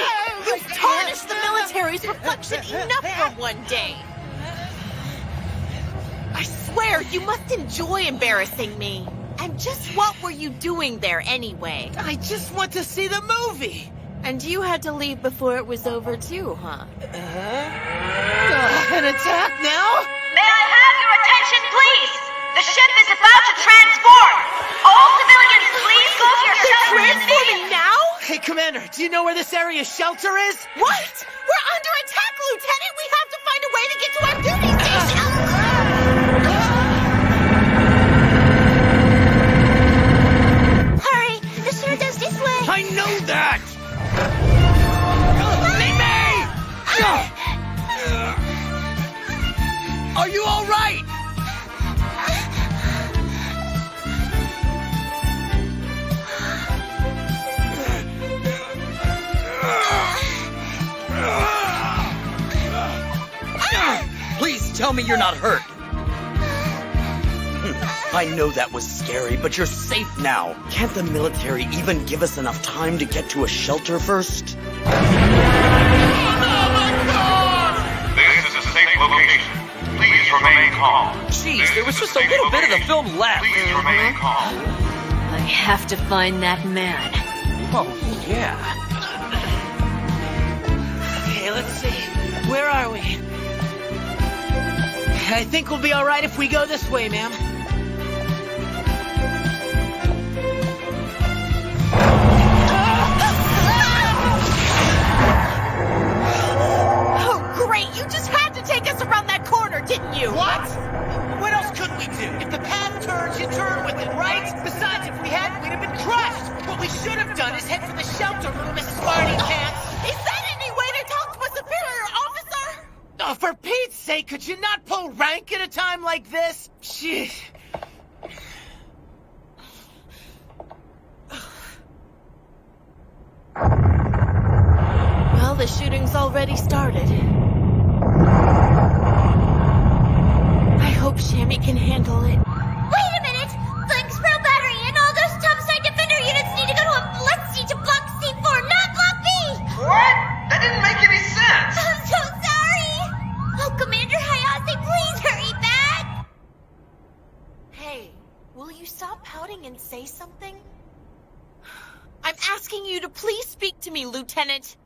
You've tarnished the military's reflection enough for one day! I swear, you must enjoy embarrassing me. And just what were you doing there anyway?
I just want to see the movie!
And you had to leave before it was over too, huh?
An attack now?
May I have your attention, please? The ship is about to transform! All civilians, please go to your shelter
Transforming now?
Hey, Commander, do you know where this area's shelter is?
What? We're under attack, Lieutenant! We have to find a way to get to our duty station! Hurry! The shelter's this way!
I know that! Are you all right? Please tell me you're not hurt.
I know that was scary, but you're safe now. Can't the military even give us enough time to get to a shelter first?
This is a safe location. Please remain calm.
Jeez, there was just a little bit of the film left.
Please remain calm.
I have to find that man.
Oh, yeah.
Okay, let's see. Where are we? I think we'll be all right if we go this way, ma'am.
Oh, great! You just had to take us around that corner, didn't you?
What? What else could we do? If the path turns, you turn with it, right? Besides, if we hadn't, we'd have been crushed. What we should have done is head for the shelter, little Mrs. Smarty Pants.
Is that any way to talk to a superior officer?
Oh, for Pete's sake, could you not pull rank at a time like this? Shit.
Well, the shooting's already started. I hope Shammy can handle it.
Wait a minute! Blank's Pro Battery and all those topside defender units need to go to a blood seat to block C4, not block B!
What? That didn't make any sense!
I'm so sorry! Oh, Commander Hayase, please hurry back!
Hey, will you stop pouting and say something? I'm asking you to please speak to me, Lieutenant.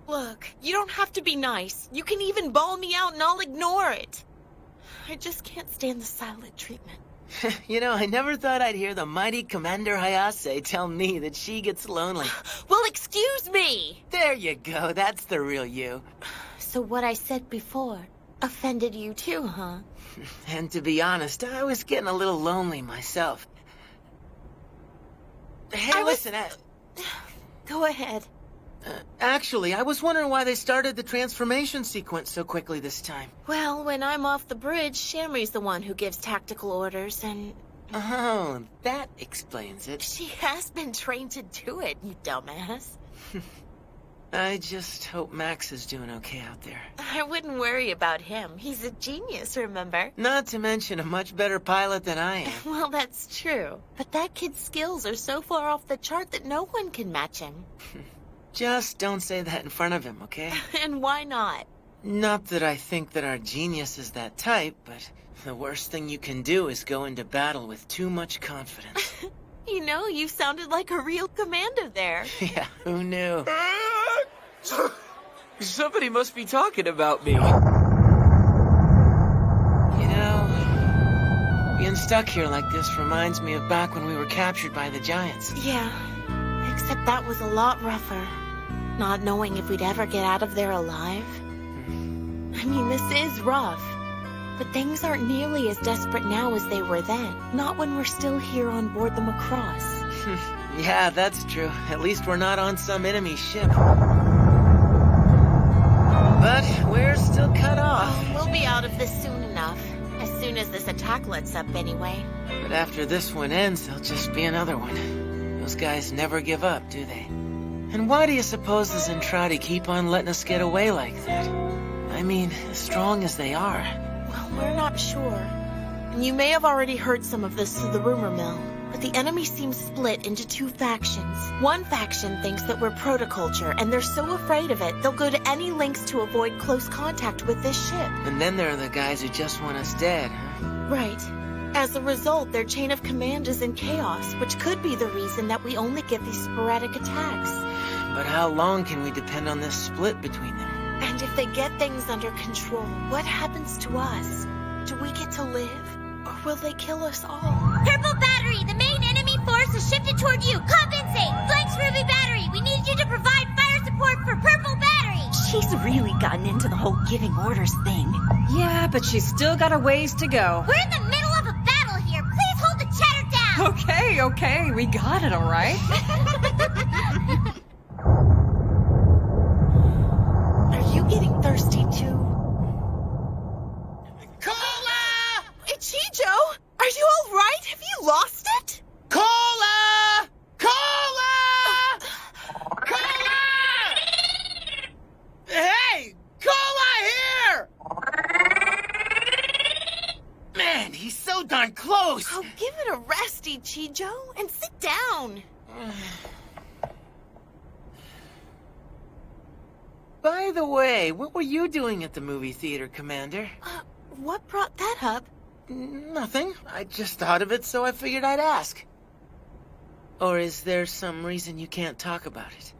Look, you don't have to be nice. You can even bawl me out and I'll ignore it. I just can't stand the silent treatment.
You know, I never thought I'd hear the mighty Commander Hayase tell me that she gets lonely.
Well, excuse me!
There you go, that's the real you.
So what I said before offended you too, huh?
And to be honest, I was getting a little lonely myself. Hey, listen,
Go ahead.
Actually, I was wondering why they started the transformation sequence so quickly this time.
Well, when I'm off the bridge, Shammy's the one who gives tactical orders, and...
Oh, that explains it.
She has been trained to do it, you dumbass.
I just hope Max is doing okay out there.
I wouldn't worry about him. He's a genius, remember?
Not to mention a much better pilot than I am.
Well, that's true. But that kid's skills are so far off the chart that no one can match him.
Just don't say that in front of him, okay?
And why not?
Not that I think that our genius is that type, but the worst thing you can do is go into battle with too much confidence.
You know, you sounded like a real commander there.
Yeah, who knew?
Somebody must be talking about me.
You know, in Being stuck here like this reminds me of back when we were captured by the giants.
Yeah, except that was a lot rougher. Not knowing if we'd ever get out of there alive. I mean, this is rough. But things aren't nearly as desperate now as they were then. Not when we're still here on board the Macross.
Yeah, that's true. At least we're not on some enemy ship. But we're still cut off.
We'll be out of this soon enough. As soon as this attack lets up, anyway.
But after this one ends, there'll just be another one. Those guys never give up, do they? And why do you suppose the Zentradi keep on letting us get away like that? I mean, as strong as they are.
Well, we're not sure. And you may have already heard some of this through the rumor mill. But the enemy seems split into two factions. One faction thinks that we're protoculture, and they're so afraid of it, they'll go to any lengths to avoid close contact with this ship.
And then there are the guys who just want us dead, huh?
Right. As a result, their chain of command is in chaos, which could be the reason that we only get these sporadic attacks.
But how long can we depend on this split between them?
And if they get things under control, what happens to us? Do we get to live? Or will they kill us all?
Purple Battery, the main enemy force has shifted toward you. Compensate! Flanks Ruby Battery, we need you to provide fire support for Purple Battery!
She's really gotten into the whole giving orders thing.
Yeah, but she's still got a ways to go.
We're in the middle of a battle here. Please hold the chatter down!
Okay, we got it, all right?
Are you getting thirsty, too? Chijo, are you all right? Have you lost it?
Cola! Cola! Cola! Hey! Cola here! Man, he's so darn close.
Oh, give it a resty, Chijo, and sit down.
By the way, what were you doing at the movie theater, Commander?
What brought that up?
Nothing. I just thought of it, so I figured I'd ask. Or is there some reason you can't talk about it?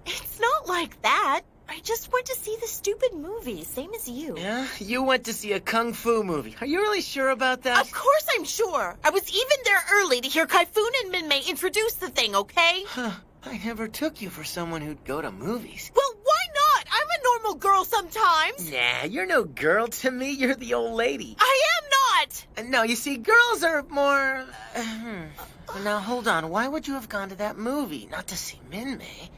It's not like that. I just went to see the stupid movie, same as you.
Yeah? You went to see a kung fu movie. Are you really sure about that?
Of course I'm sure. I was even there early to hear Kaifun and Minmei introduce the thing, okay?
Huh. I never took you for someone who'd go to movies.
Well, why not? I'm a normal girl sometimes.
Nah, you're no girl to me. You're the old lady.
I am not!
No, you see, girls are more... Now, hold on. Why would you have gone to that movie? Not to see Minmei.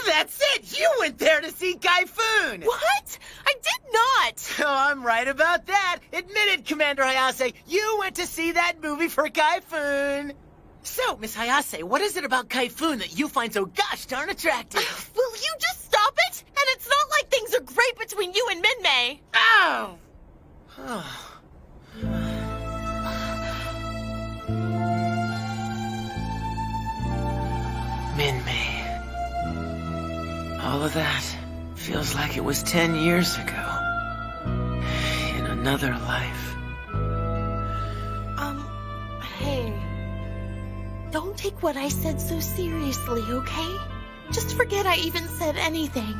That's it! You went there to see Kaifun!
What? I did not!
Oh, I'm right about that. Admit it, Commander Hayase. You went to see that movie for Kaifun. So, Miss Hayase, what is it about Kaifun that you find so gosh darn attractive?
Will you just stop it? And it's not like things are great between you and Minmei.
Ow! Minmei. All of that feels like it was 10 years ago. In another life.
Hey. Don't take what I said so seriously, okay? Just forget I even said anything.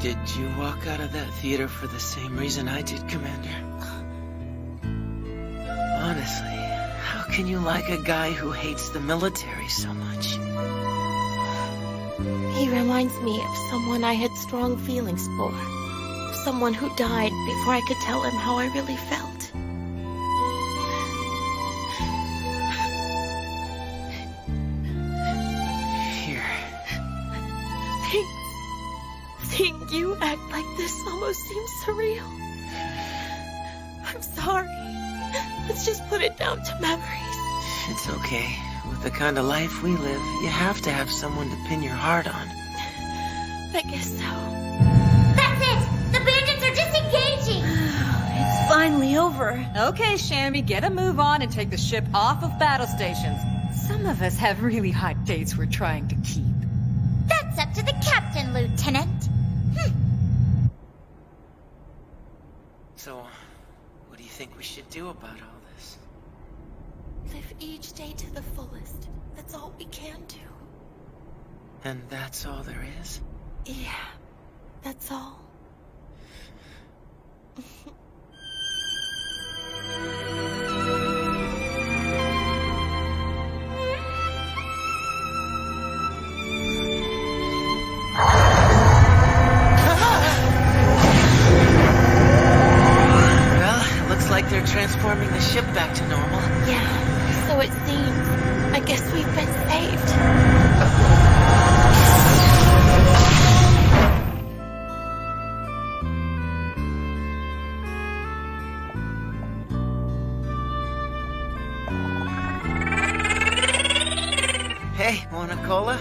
Did you walk out of that theater for the same reason I did, Commander? Honestly, how can you like a guy who hates the military so much?
He reminds me of someone I had strong feelings for. Someone who died before I could tell him how I really felt. Seeing you act like this almost seems surreal. I'm sorry. Let's just put it down to memories.
It's okay. With the kind of life we live, you have to have someone to pin your heart on.
I guess so.
That's it! The bandits are disengaging!
It's finally over. Okay, Shambi, get a move on and take the ship off of battle stations. Some of us have really hot dates we're trying to keep.
That's up to the captain, Lieutenant.
So, what do you think we should do about all this?
Live each day to the fullest. That's all we can do.
And that's all there is?
Yeah, that's all.
Well, looks like they're transforming the ship back to normal.
Yeah, so it seems. I guess we've been saved.
Hey, want a cola?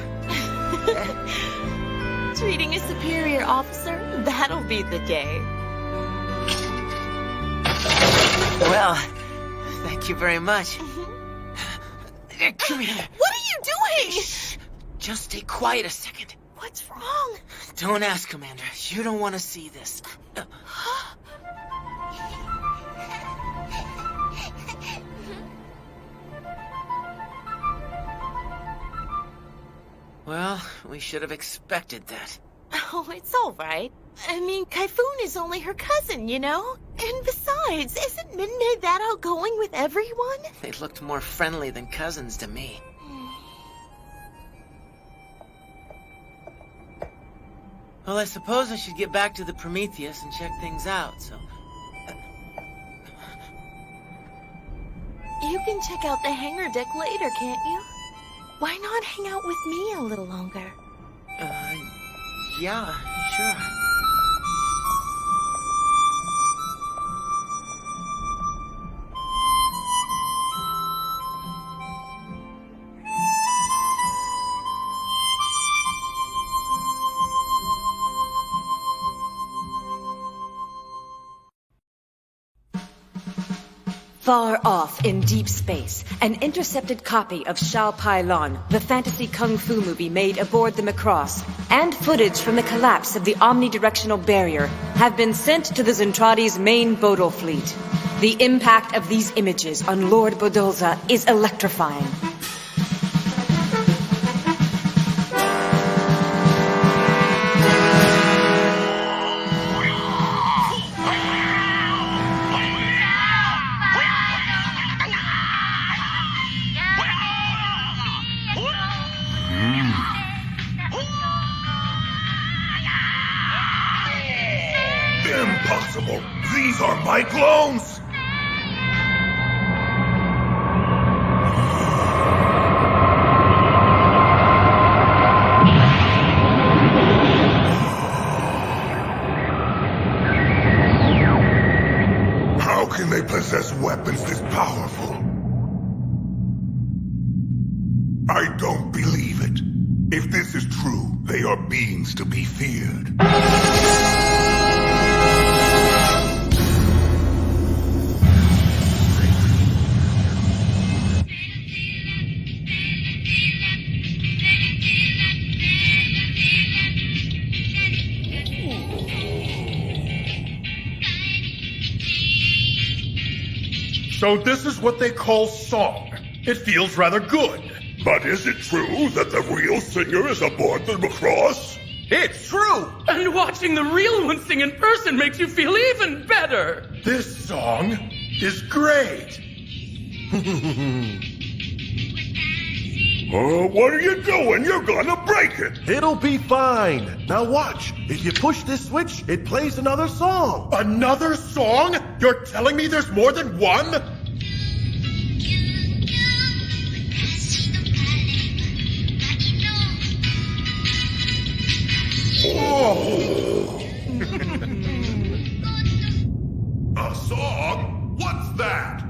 Treating a superior officer? That'll be the day.
Well, thank you very much. Come here.
What are you doing?
Shh. Just stay quiet a second.
What's wrong?
Don't ask, Commander. You don't want to see this. Well, we should have expected that.
Oh, it's all right. I mean, Kaifun is only her cousin, you know? And besides, isn't Minmay that outgoing with everyone?
They looked more friendly than cousins to me. Well, I suppose I should get back to the Prometheus and check things out, so...
You can check out the hangar deck later, can't you? Why not hang out with me a little longer?
Yeah, sure.
Far off in deep space, an intercepted copy of Xiao Pai Lan, the fantasy kung fu movie made aboard the Macross, and footage from the collapse of the omnidirectional barrier have been sent to the Zentradi's main Bodil fleet. The impact of these images on Lord Bodilza is electrifying.
Impossible! These are my clones! How can they possess weapons this powerful? I don't believe it. If this is true, they are beings to be feared.
So this is what they call song. It feels rather good.
But is it true that the real singer is aboard the Macross?
It's true! And watching the real one sing in person makes you feel even better!
This song is great!
What are you doing? You're gonna break it!
It'll be fine. Now watch. If you push this switch, it plays another song.
Another song? You're telling me there's more than one?
Oh. A song? What's that?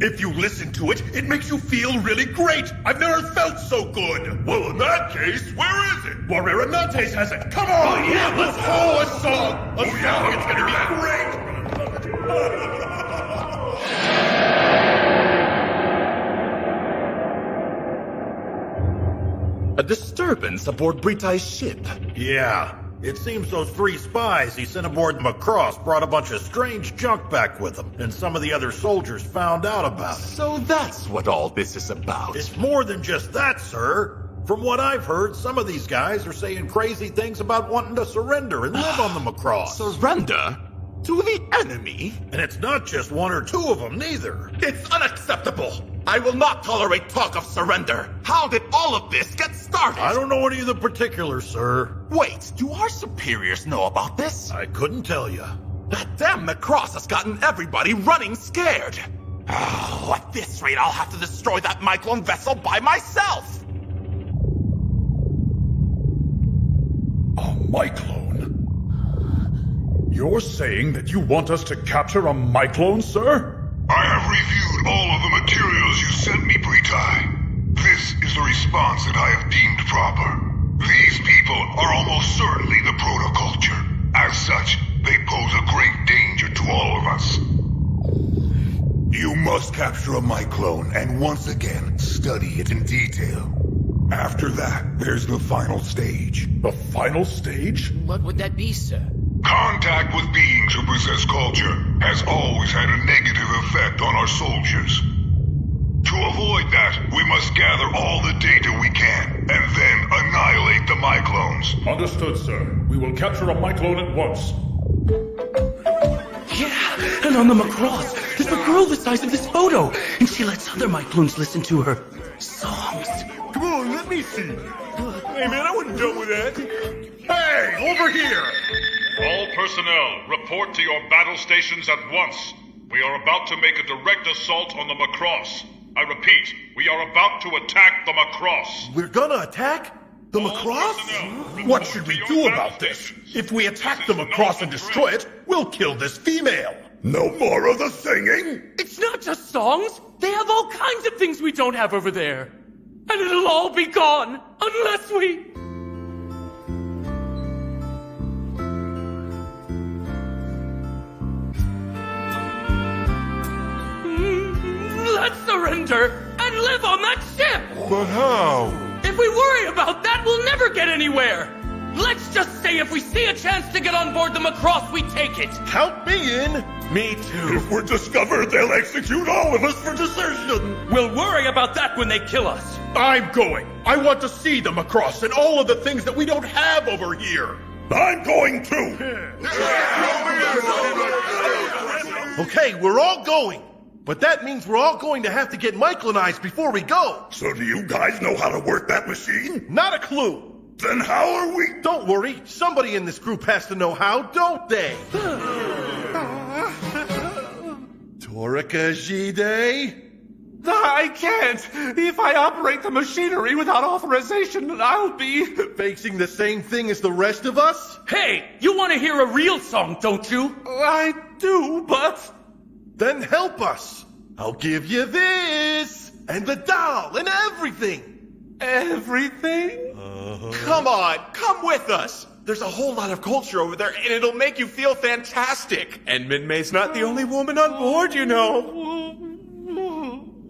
If you listen to it, it makes you feel really great. I've never felt so good.
Well, in that case, where is it?
Warrior Nantes has it. Come on!
Oh, yeah, let's
go! A song! A song! It's gonna be great!
A disturbance aboard Britai's ship.
Yeah. It seems those 3 spies he sent aboard the Macross brought a bunch of strange junk back with them, and some of the other soldiers found out about it.
So that's what all this is about.
It's more than just that, sir. From what I've heard, some of these guys are saying crazy things about wanting to surrender and live on the Macross.
Surrender? To the enemy?
And it's not just 1 or 2 of them, neither.
It's unacceptable!
I will not tolerate talk of surrender. How did all of this get started?
I don't know any of the particulars, sir.
Wait, do our superiors know about this?
I couldn't tell you.
That damn Macross has gotten everybody running scared. Oh, at this rate, I'll have to destroy that Myclone vessel by myself.
A Myclone? You're saying that you want us to capture a Myclone, sir?
I have reviewed all of the materials you sent me, Britai. This is the response that I have deemed proper. These people are almost certainly the protoculture. As such, they pose a great danger to all of us. You must capture a Myclone and once again study it in detail. After that, there's the final stage.
The final stage?
What would that be, sir?
Contact with beings who possess culture has always had a negative effect on our soldiers. To avoid that, we must gather all the data we can, and then annihilate the Myclones.
Understood, sir. We will capture a Myclone at once.
Yeah, and on the Macross, there's a girl the size of this photo, and she lets other Myclones listen to her songs.
Come on, let me see. Hey, man, I wasn't done with that. Hey, over here!
All personnel, report to your battle stations at once. We are about to make a direct assault on the Macross. I repeat, we are about to attack the Macross.
We're gonna attack? The Macross? What should we do about this? If we attack the Macross and destroy it, we'll kill this female.
No more of the singing?
It's not just songs. They have all kinds of things we don't have over there. And it'll all be gone unless we... Let's surrender and live on that ship!
But how?
If we worry about that, we'll never get anywhere! Let's just say if we see a chance to get on board the Macross, we take it!
Count me in!
Me too.
If we're discovered, they'll execute all of us for desertion!
We'll worry about that when they kill us!
I'm going! I want to see the Macross and all of the things that we don't have over here!
I'm going too!
Okay, we're all going! But that means we're all going to have to get Myclonized before we go!
So do you guys know how to work that machine?
Not a clue!
Then how are we?
Don't worry, somebody in this group has to know how, don't they? Torika Jide?
I can't! If I operate the machinery without authorization, I'll be...
Facing the same thing as the rest of us?
Hey, you want to hear a real song, don't you?
I do, but...
Then help us! I'll give you this! And the doll and everything!
Everything? Come on, come with us! There's a whole lot of culture over there, and it'll make you feel fantastic! And Minmei's not the only woman on board, you know!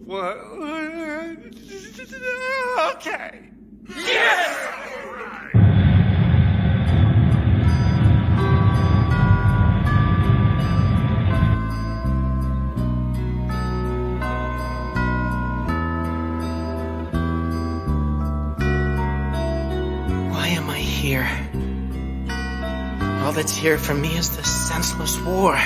What? Okay. Yes!
Why am I here? All that's here for me is this senseless war.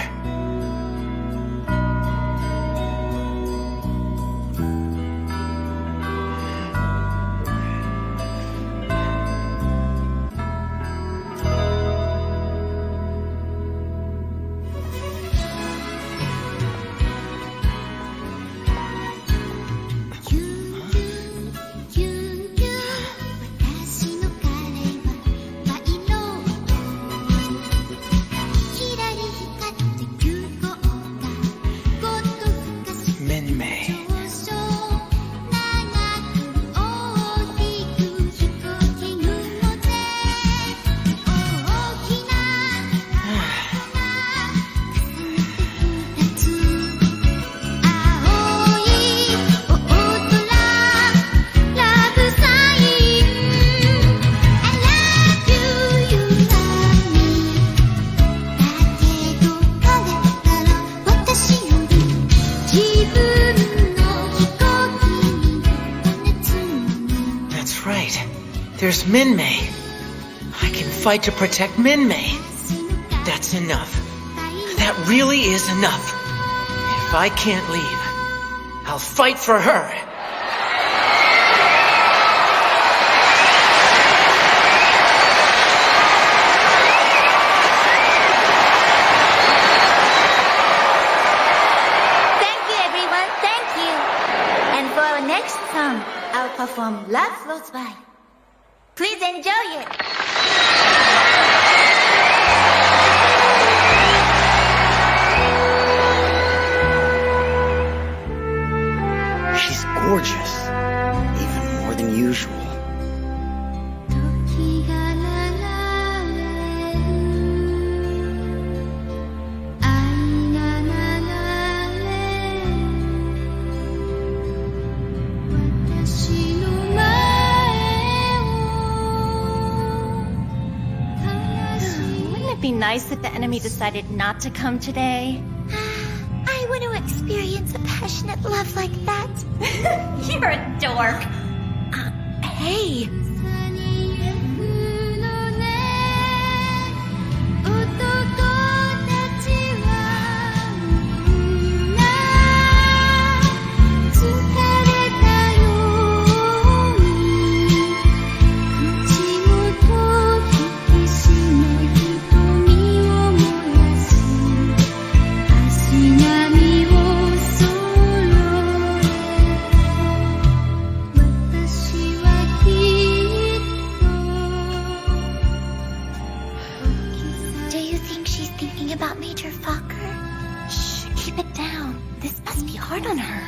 There's Minmei. I can fight to protect Minmei. That's enough. That really is enough. If I can't leave,
I'll fight for her.
Thank you, everyone. Thank you. And for our next song, I'll perform Love Floats By. Please enjoy it.
She's gorgeous. Even more than usual.
Wouldn't it be nice if the enemy decided not to come today?
I want to experience a passionate love like that.
You're a dork.
Hey.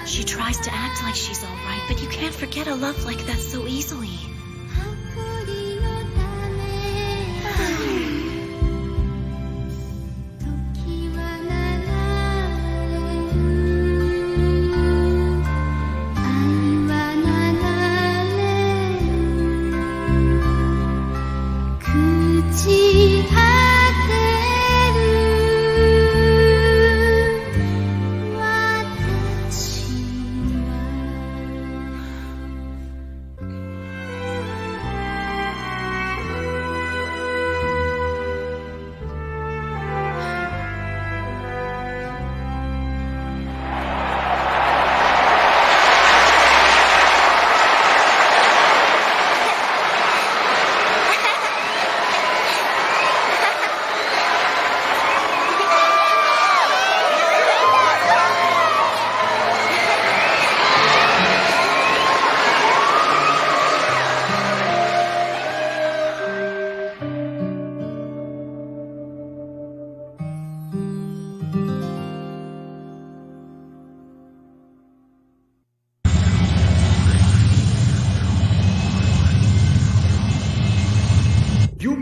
She tries to act like she's all right, but you can't forget a love like that so easily.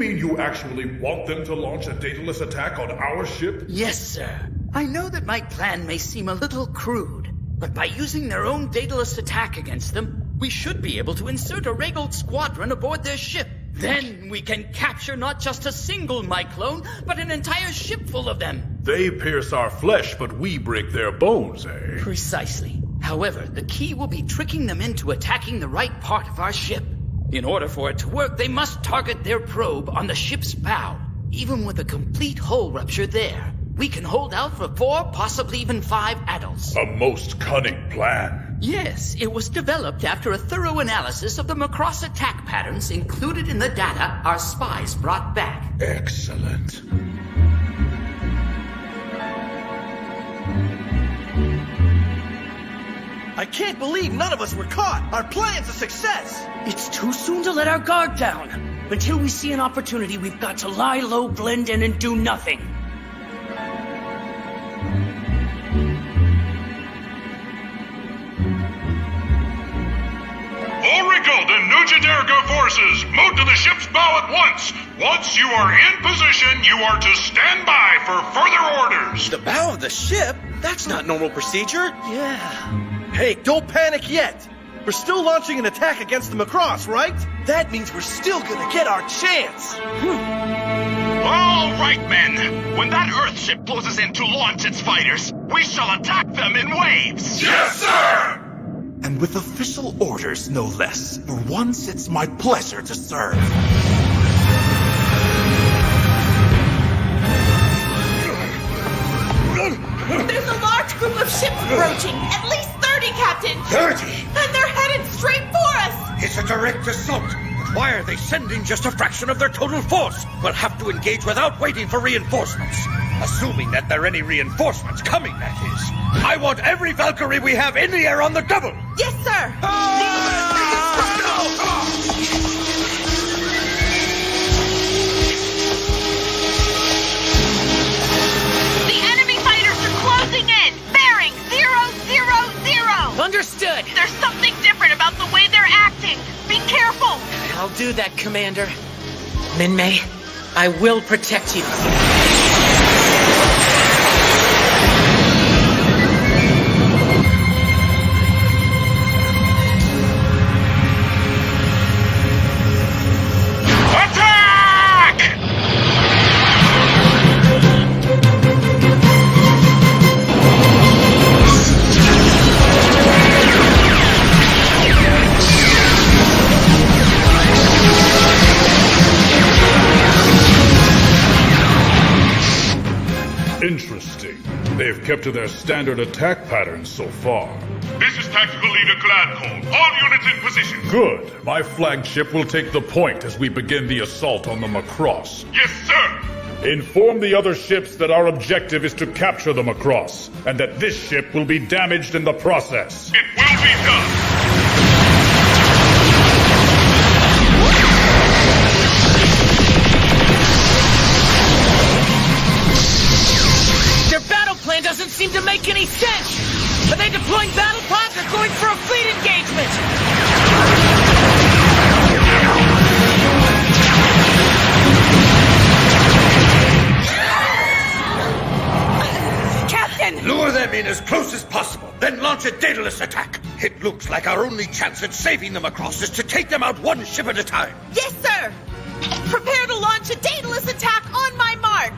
You actually want them to launch a dataless attack on our ship?
Yes, sir. I know that my plan may seem a little crude, but by using their own dataless attack against them, we should be able to insert a Regal squadron aboard their ship. Then we can capture not just a single Myclone, but an entire ship full of them.
They pierce our flesh, but we break their bones, eh?
Precisely. However, the key will be tricking them into attacking the right part of our ship. In order for it to work, they must target their probe on the ship's bow. Even with a complete hull rupture there, we can hold out for 4, possibly even 5 adults.
A most cunning plan.
Yes, it was developed after a thorough analysis of the Macross attack patterns included in the data our spies brought back.
Excellent.
I can't believe none of us were caught! Our plan's a success!
It's too soon to let our guard down. Until we see an opportunity, we've got to lie low, blend in, and do nothing.
Origold and Nujidergo forces, move to the ship's bow at once! Once you are in position, you are to stand by for further orders!
The bow of the ship? That's not normal procedure.
Yeah.
Hey, don't panic yet! We're still launching an attack against the Macross, right? That means we're still gonna get our chance!
All right, men! When that Earth ship closes in to launch its fighters, we shall attack them in waves!
Yes, sir!
And with official orders, no less. For once, it's my pleasure to serve.
There's a large group of ships approaching. At least 30, Captain!
30?
And they're headed straight for us!
It's a direct assault. But why are they sending just a fraction of their total force? We'll have to engage without waiting for reinforcements. Assuming that there are any reinforcements coming, that is. I want every Valkyrie we have in the air on the double!
Yes, sir!
Understood!
There's something different about the way they're acting. Be careful!
I'll do that, Commander. Minmay, I will protect you.
Interesting. They've kept to their standard attack pattern so far.
This is Tactical Leader Gladcold. All units in position.
Good. My flagship will take the point as we begin the assault on the Macross.
Yes, sir!
Inform the other ships that our objective is to capture the Macross, and that this ship will be damaged in the process.
It will be done!
Doesn't seem to make any sense! Are they deploying battle pods or going for a fleet engagement?
Captain!
Lure them in as close as possible, then launch a Daedalus attack. It looks like our only chance at saving them across is to take them out one ship at a time.
Yes, sir! Prepare to launch a Daedalus attack on my mark!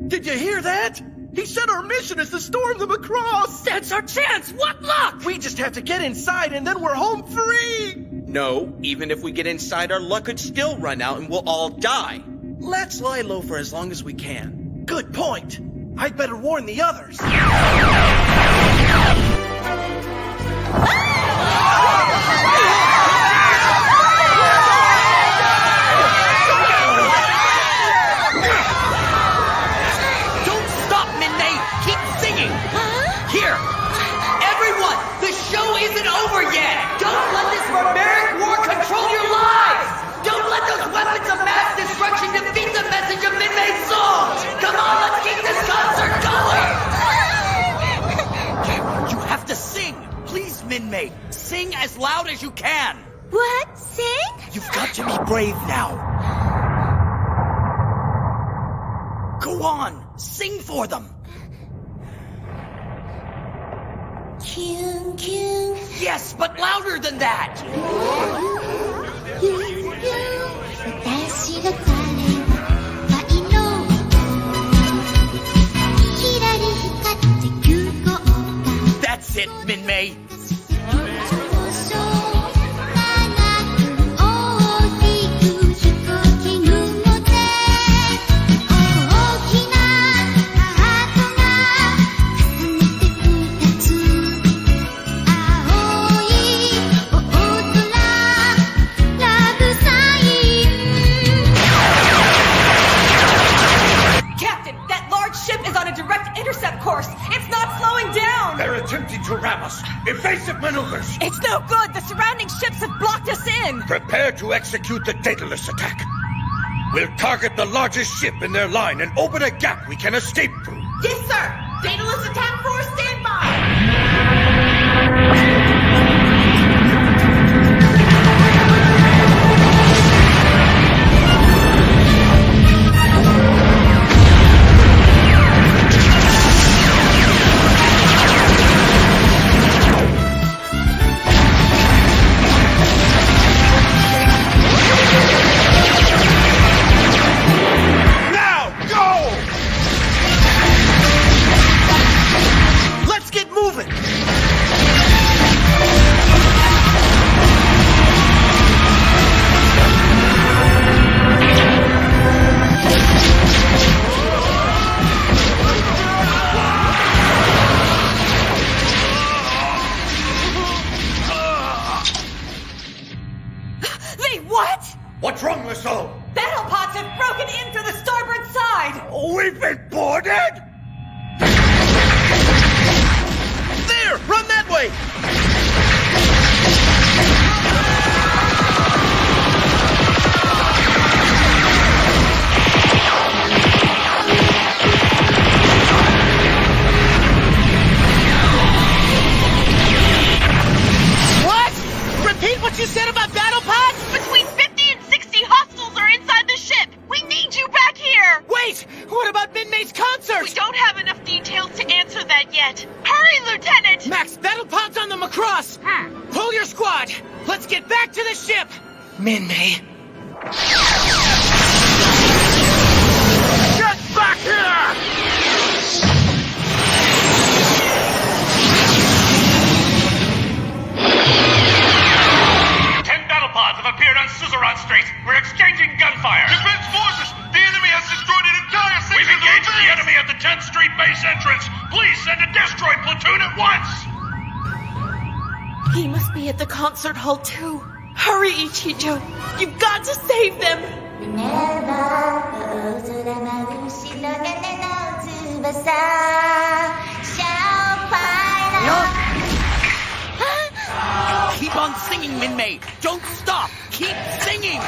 Did you hear that? He said our mission is to storm the Macross!
That's our chance! What luck!
We just have to get inside and then we're home free!
No, even if we get inside, our luck could still run out and we'll all die. Let's lie low for as long as we can.
Good point! I'd better warn the others.
Here! Everyone! The show isn't over yet! Don't let this barbaric war control your lives! Don't let those weapons of mass destruction defeat the message of Minmay's song! Come on, let's keep this concert going! You have to sing! Please, Minmay! Sing as loud as you can!
What? Sing?
You've got to be brave now! Go on! Sing for them!
Kyun, kyun.
Yes, but louder than that! That's it, Minmay!
Attempting to ram us. Evasive maneuvers.
It's no good. The surrounding ships have blocked us in.
Prepare to execute the Daedalus attack. We'll target the largest ship in their line and open a gap we can escape through.
Yes, sir. Daedalus attack force, stand by.
vessel!
Battle pods have broken in through the starboard side!
We've been boarded?
There! Run that way!
What you said about battle pods?
Between 50 and 60 hostiles are inside the ship. We need you back here.
Wait! What about Min-Mei's concert?
We don't have enough details to answer that yet. Hurry, Lieutenant!
Max, battle pods on the Macross! Pull your squad! Let's get back to the ship! Min-Mei.
Get back here! 10 battle pods have appeared on Suzerain Street. We're exchanging gunfire.
Defense forces! The enemy has destroyed an entire section.
We've engaged the enemy at the 10th Street base entrance. Please send a destroy platoon at once.
He must be at the concert hall too. Hurry, Ichijo! You've got to save them!
Keep on singing, Min-Mei. Don't stop. Keep singing.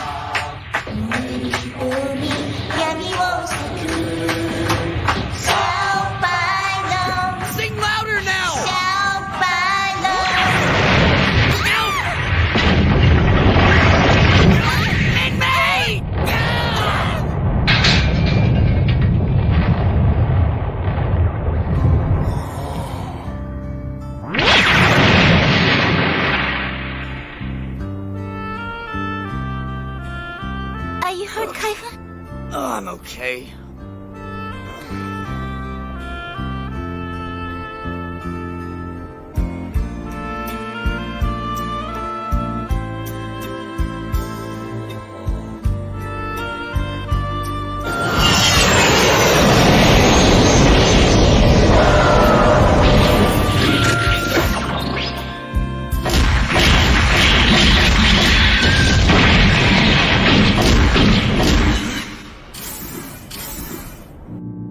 Sing louder now. Min-Mei!
Are you hurt, Kaifa?
Oh, I'm okay.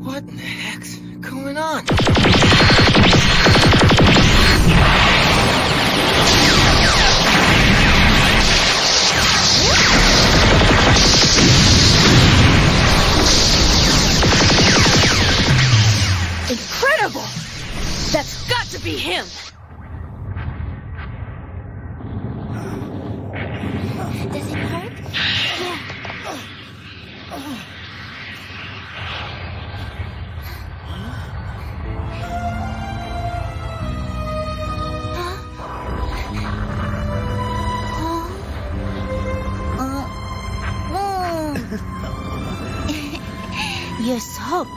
What in the heck's going on?
Incredible! That's got to be him!
Does it hurt? Yeah. You're soaked.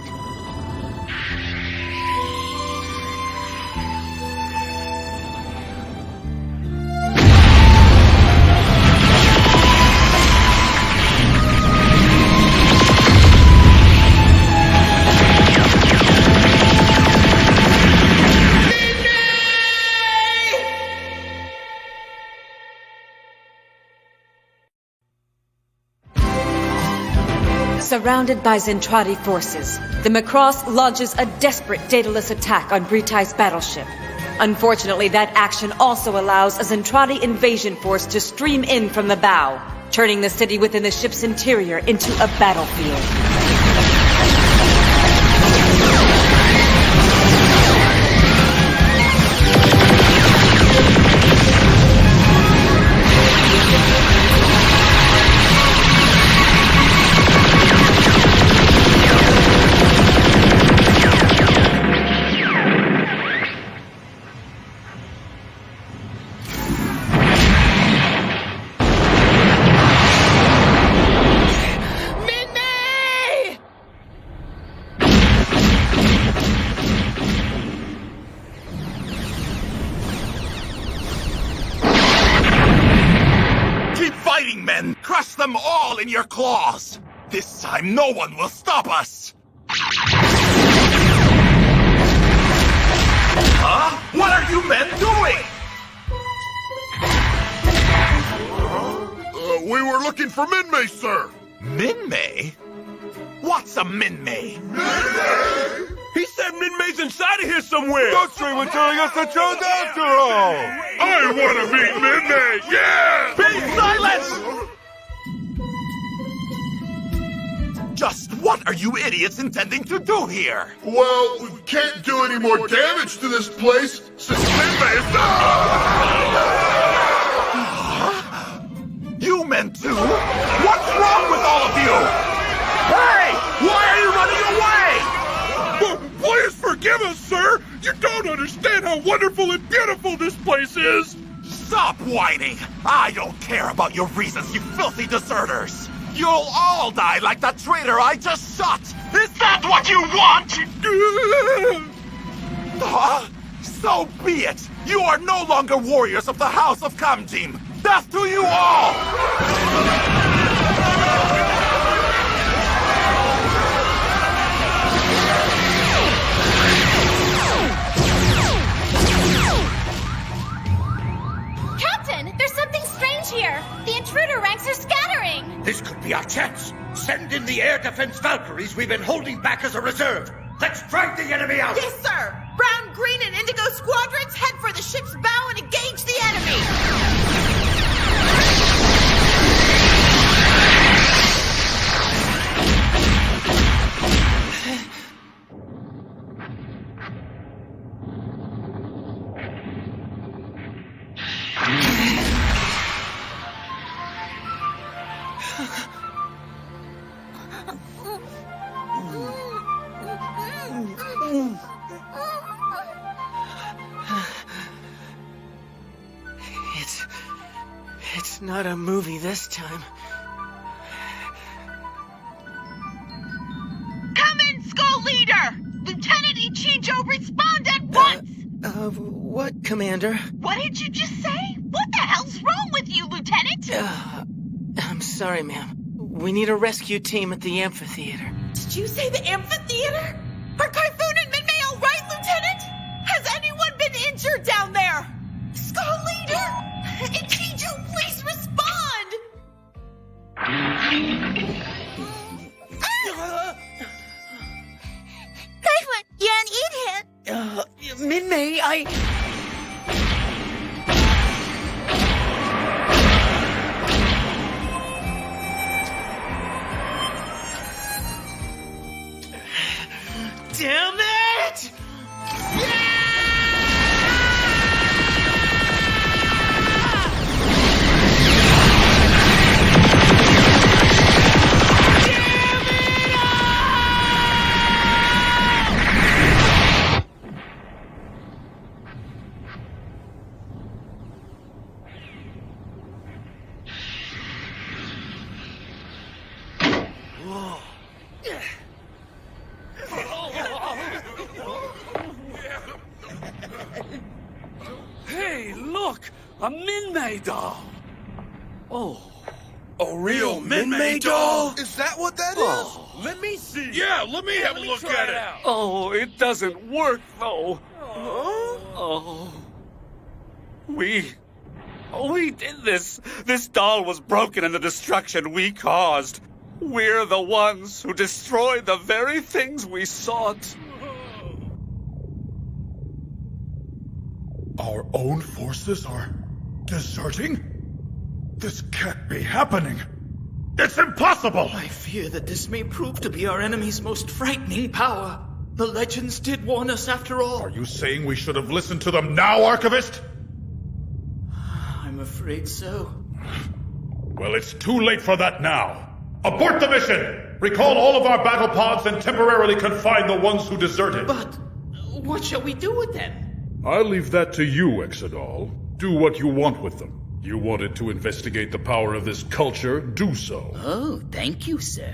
Surrounded by Zentradi forces, the Macross launches a desperate dataless attack on Britai's battleship. Unfortunately, that action also allows a Zentradi invasion force to stream in from the bow, turning the city within the ship's interior into a battlefield.
Crush them all in your claws! This time no one will stop us! Huh? What are you men doing?
We were looking for Minmay, sir.
Minmay? What's a Minmay?
Minmay?
He said Minmay's inside of here somewhere.
Ghost Ray was telling us the truth after all. I want to meet Minmay. Yeah!
Be silent! Just what are you idiots intending to do here?
Well, we can't do any more damage to this place since Minmay is...
You men too? What's wrong with all of you? Hey! Why are you running away?
Please forgive us, sir! You don't understand how wonderful and beautiful this place is!
Stop whining! I don't care about your reasons, you filthy deserters! You'll all die like the traitor I just shot! Is that what you want? So be it! You are no longer warriors of the House of Kamjin! Death to you all!
Captain, there's something strange here. The intruder ranks are scattering.
This could be our chance. Send in the air defense Valkyries we've been holding back as a reserve. Let's drive the enemy out.
Yes, sir. Brown, green, and indigo squadrons head for the ship's bow and engage the enemy.
It's not a movie this time.
Come in, Skull Leader! Lieutenant Ichijo, respond at once!
What, Commander?
What did you just say? What the hell's wrong with you, Lieutenant?
I'm sorry, ma'am. We need a rescue team at the amphitheater.
Did you say the amphitheater? Are Typhoon and Minmay all right, Lieutenant? Has anyone been injured down there? Skull Leader! Ichijo, please respond!
Typhoon, you're an idiot!
Minmay, Damn it!
Hey, look! A Minmay doll! Oh.
A real Minmay doll?
Is that what that is? Let me see.
Yeah, let me have a look at it.
Oh, it doesn't work, though. Oh. We did this. This doll was broken in the destruction we caused. We're the ones who destroyed the very things we sought.
Our own forces are deserting? This can't be happening. It's impossible!
I fear that this may prove to be our enemy's most frightening power. The legends did warn us after all.
Are you saying we should have listened to them now, Archivist?
I'm afraid so.
Well, it's too late for that now. Abort the mission! Recall all of our battle pods and temporarily confine the ones who deserted.
But what shall we do with them?
I'll leave that to you, Exodol. Do what you want with them. You wanted to investigate the power of this culture, do so.
Oh, thank you, sir.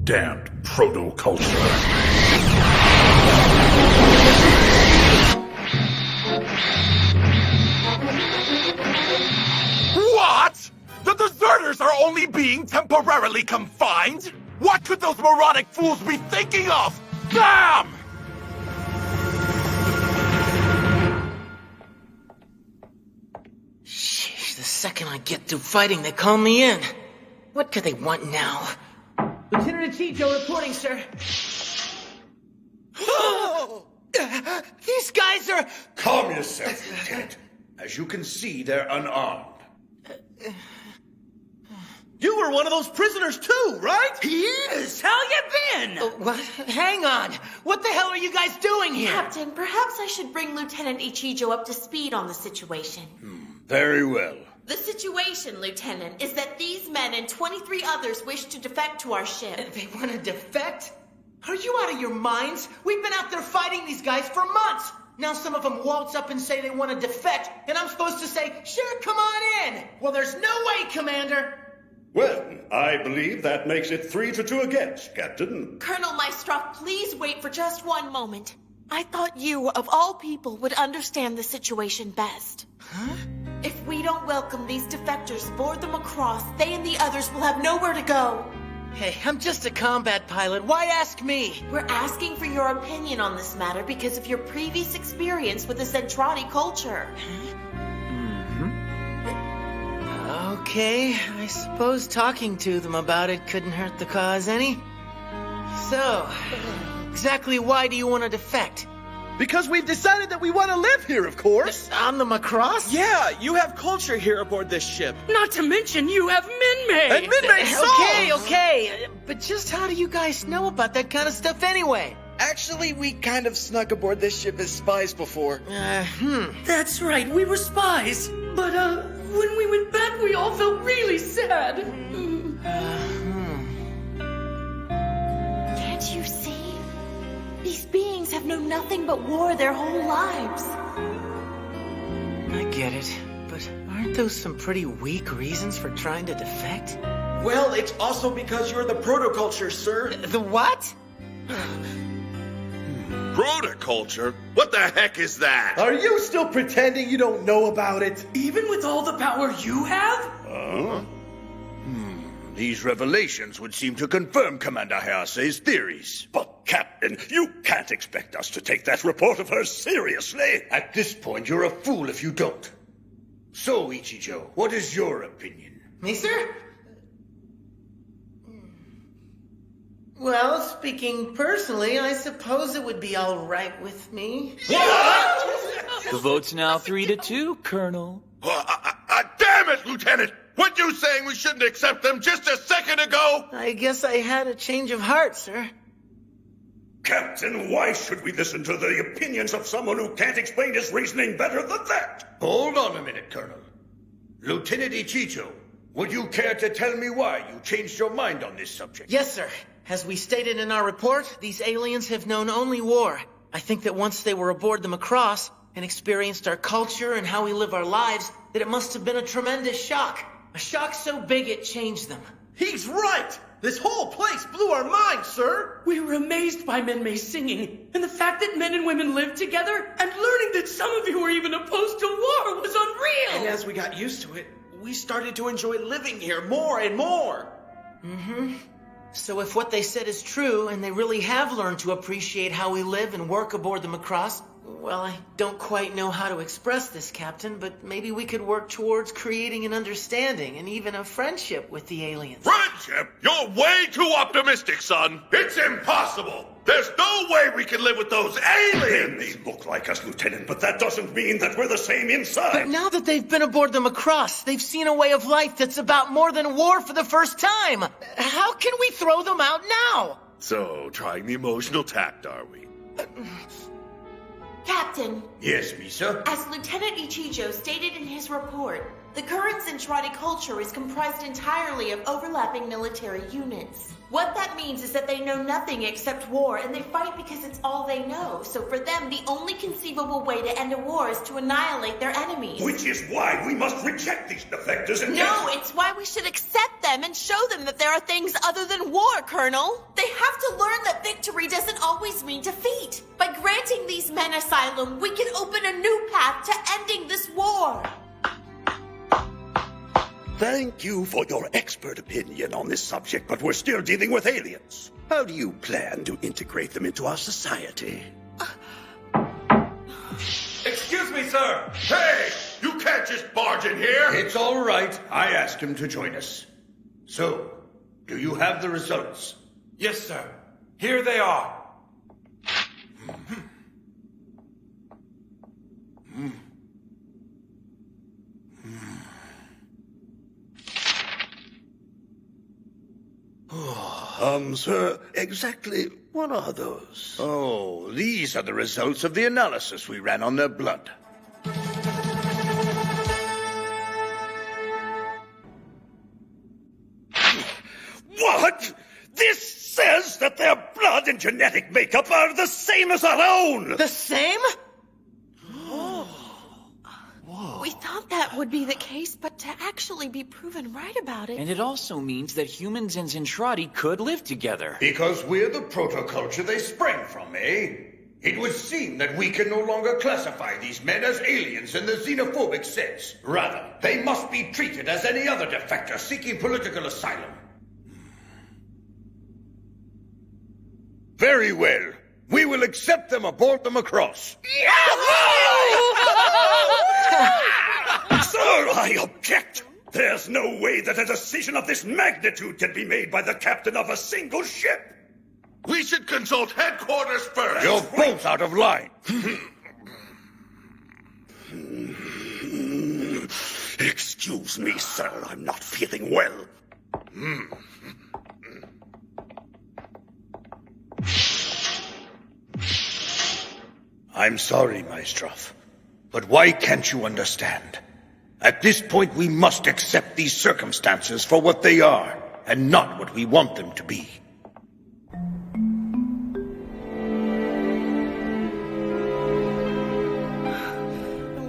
Damned proto-culture.
What? The deserters are only being temporarily confined? What could those moronic fools be thinking of? Damn!
get through fighting, they call me in. What could they want now? Lieutenant Ichijo reporting, sir. These guys are...
Calm yourself, Lieutenant. As you can see, they're unarmed.
You were one of those prisoners too, right?
He is! How you been?
What? Hang on. What the hell are you guys doing here?
Captain, perhaps I should bring Lieutenant Ichijo up to speed on the situation.
Very well.
The situation, Lieutenant, is that these men and 23 others wish to defect to our ship.
They want to defect? Are you out of your minds? We've been out there fighting these guys for months. Now some of them waltz up and say they want to defect, and I'm supposed to say, sure, come on in. Well, there's no way, Commander.
Well, I believe that makes it 3-2 against, Captain.
Colonel Maestroff, please wait for just one moment. I thought you, of all people, would understand the situation best.
Huh?
If we don't welcome these defectors aboard the Macross, they and the others will have nowhere to go.
Hey, I'm just a combat pilot. Why ask me?
We're asking for your opinion on this matter because of your previous experience with the Zentradi culture.
Okay, I suppose talking to them about it couldn't hurt the cause any. So, exactly why do you want to defect?
Because we've decided that we want to live here, of course.
On the Macross?
Yeah, you have culture here aboard this ship.
Not to mention you have Minmay!
And Minmay's songs!
Okay, but just how do you guys know about that kind of stuff anyway?
Actually, we kind of snuck aboard this ship as spies before.
That's right, we were spies. But, when we went back, we all felt really sad.
Can't you see? These beings have known nothing but war their whole lives.
I get it, but aren't those some pretty weak reasons for trying to defect?
Well, it's also because you're the protoculture, sir.
The what?
Protoculture? What the heck is that?
Are you still pretending you don't know about it?
Even with all the power you have?
These revelations would seem to confirm Commander Hayasei's theories.
But, Captain, you can't expect us to take that report of hers seriously.
At this point, you're a fool if you don't. So, Ichijo, what is your opinion?
Me, sir? Well, speaking personally, I suppose it would be all right with me.
What?
The vote's now 3-2, Colonel.
Damn it, Lieutenant! Weren't you saying we shouldn't accept them just a second ago?
I guess I had a change of heart, sir.
Captain, why should we listen to the opinions of someone who can't explain his reasoning better than that?
Hold on a minute, Colonel. Lieutenant Ichijo, would you care to tell me why you changed your mind on this subject?
Yes, sir. As we stated in our report, these aliens have known only war. I think that once they were aboard the Macross and experienced our culture and how we live our lives, that it must have been a tremendous shock. A shock so big it changed them.
He's right! This whole place blew our minds, sir!
We were amazed by Minmay singing, and the fact that men and women lived together, and learning that some of you were even opposed to war was unreal!
And as we got used to it, we started to enjoy living here more and more.
So if what they said is true, and they really have learned to appreciate how we live and work aboard the Macross, well, I don't quite know how to express this, Captain, but maybe we could work towards creating an understanding and even a friendship with the aliens.
Friendship? You're way too optimistic, son. It's impossible. There's no way we can live with those aliens.
They look like us, Lieutenant, but that doesn't mean that we're the same inside.
But now that they've been aboard the Macross, they've seen a way of life that's about more than war for the first time. How can we throw them out now?
So, trying the emotional tact, are we?
Captain.
Yes, Misa?
As Lieutenant Ichijo stated in his report, the current Zentradi culture is comprised entirely of overlapping military units. What that means is that they know nothing except war, and they fight because it's all they know. So for them, the only conceivable way to end a war is to annihilate their enemies.
Which is why we must reject these defectors and...
No, it's why we should accept them and show them that there are things other than war, Colonel. They have to learn that victory doesn't always mean defeat. By granting these men asylum, we can open a new path to ending this war.
Thank you for your expert opinion on this subject, but we're still dealing with aliens. How do you plan to integrate them into our society?
Excuse me, sir. Hey, you can't just barge in here!
It's all right. I asked him to join us. So, do you have the results?
Yes, sir. Here they are.
Sir, exactly what are those? Oh, these are the results of the analysis we ran on their blood. What? This says that their blood and genetic makeup are the same as our own!
The same?
We thought that would be the case, but to actually be proven right about it...
And it also means that humans and Zentradi could live together.
Because we're the protoculture they sprang from, eh? It would seem that we can no longer classify these men as aliens in the xenophobic sense. Rather, they must be treated as any other defector seeking political asylum. Very well. We will accept them aboard the Macross.
Sir, I object! There's no way that a decision of this magnitude can be made by the captain of a single ship!
We should consult headquarters first!
You're both out of line! Excuse me, sir, I'm not feeling well.
I'm sorry, Maestroff. But why can't you understand? At this point, we must accept these circumstances for what they are, and not what we want them to be.
I'm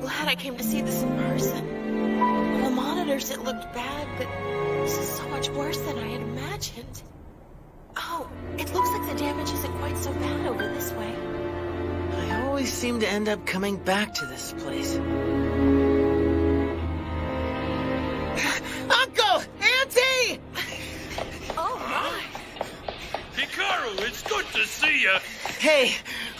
glad I came to see this in person. On the monitors, it looked bad, but this is so much worse than I had imagined. Oh, it looks like the damage isn't quite so bad over this way.
I always seem to end up coming back to this place. Uncle! Auntie!
Oh, my.
Hikaru, it's good to see you.
Hey,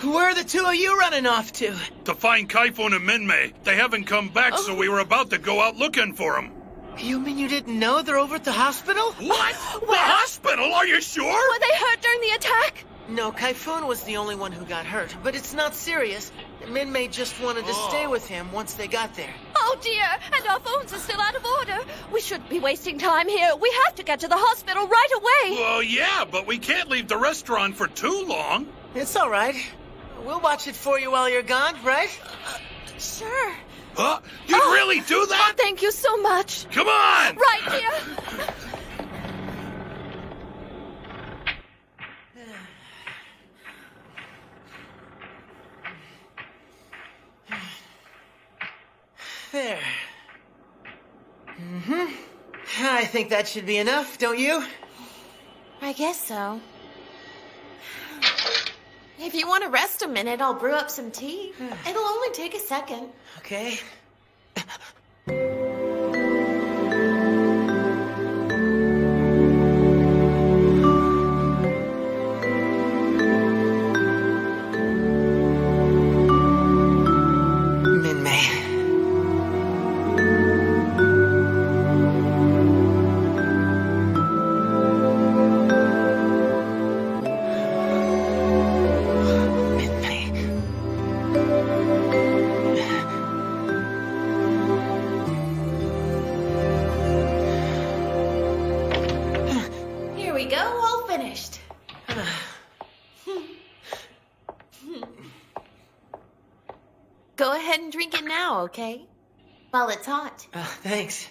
where are the two of you running off to?
To find Kaifun and Minmei. They haven't come back, so we were about to go out looking for them.
You mean you didn't know they're over at the hospital?
What? The hospital? Are you sure?
Were they hurt during the attack?
No, Kaifun was the only one who got hurt, but it's not serious. Minmei just wanted to stay with him once they got there.
Oh dear, and our phones are still out of order. We shouldn't be wasting time here. We have to get to the hospital right away.
Well, yeah, but we can't leave the restaurant for too long.
It's all right. We'll watch it for you while you're gone, right?
Sure.
Huh? You'd really do that?
Oh, thank you so much.
Come on!
Right, dear.
There. I think that should be enough, don't you?
I guess so. If you want to rest a minute, I'll brew up some tea. It'll only take a second.
Okay.
Go ahead and drink it now, okay? While it's hot.
Thanks.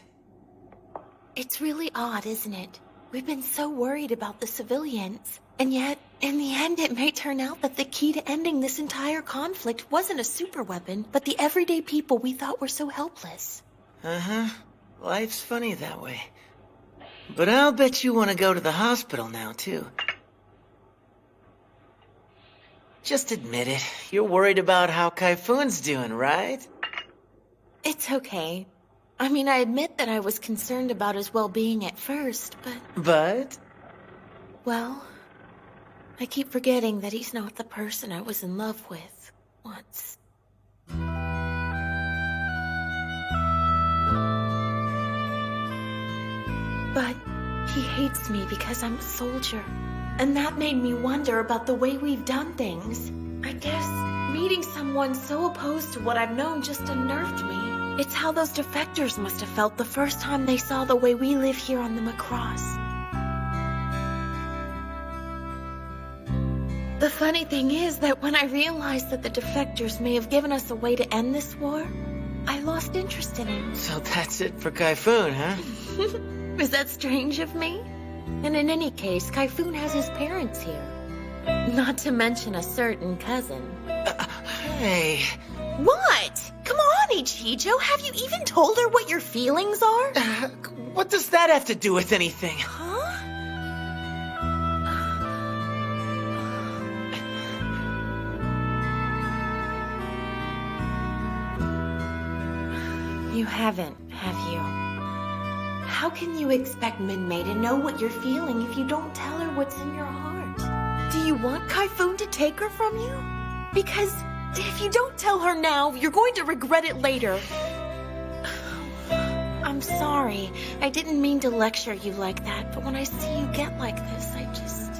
It's really odd, isn't it? We've been so worried about the civilians. And yet, in the end, it may turn out that the key to ending this entire conflict wasn't a superweapon, but the everyday people we thought were so helpless.
Life's funny that way. But I'll bet you want to go to the hospital now, too. Just admit it. You're worried about how Kaifun's doing, right?
It's okay. I mean, I admit that I was concerned about his well-being at first, but...
But?
Well, I keep forgetting that he's not the person I was in love with once. He hates me because I'm a soldier. And that made me wonder about the way we've done things. I guess meeting someone so opposed to what I've known just unnerved me. It's how those defectors must have felt the first time they saw the way we live here on the Macross. The funny thing is that when I realized that the defectors may have given us a way to end this war, I lost interest in him.
So that's it for Kaifun, huh?
Is that strange of me? And in any case, Kaifun has his parents here. Not to mention a certain cousin.
Hey.
What? Come on, Ichijo. Have you even told her what your feelings are?
What does that have to do with anything?
Huh? You haven't, have you? How can you expect Minmei to know what you're feeling if you don't tell her what's in your heart? Do you want Kaifun to take her from you? Because if you don't tell her now, you're going to regret it later. I'm sorry. I didn't mean to lecture you like that, but when I see you get like this, I just...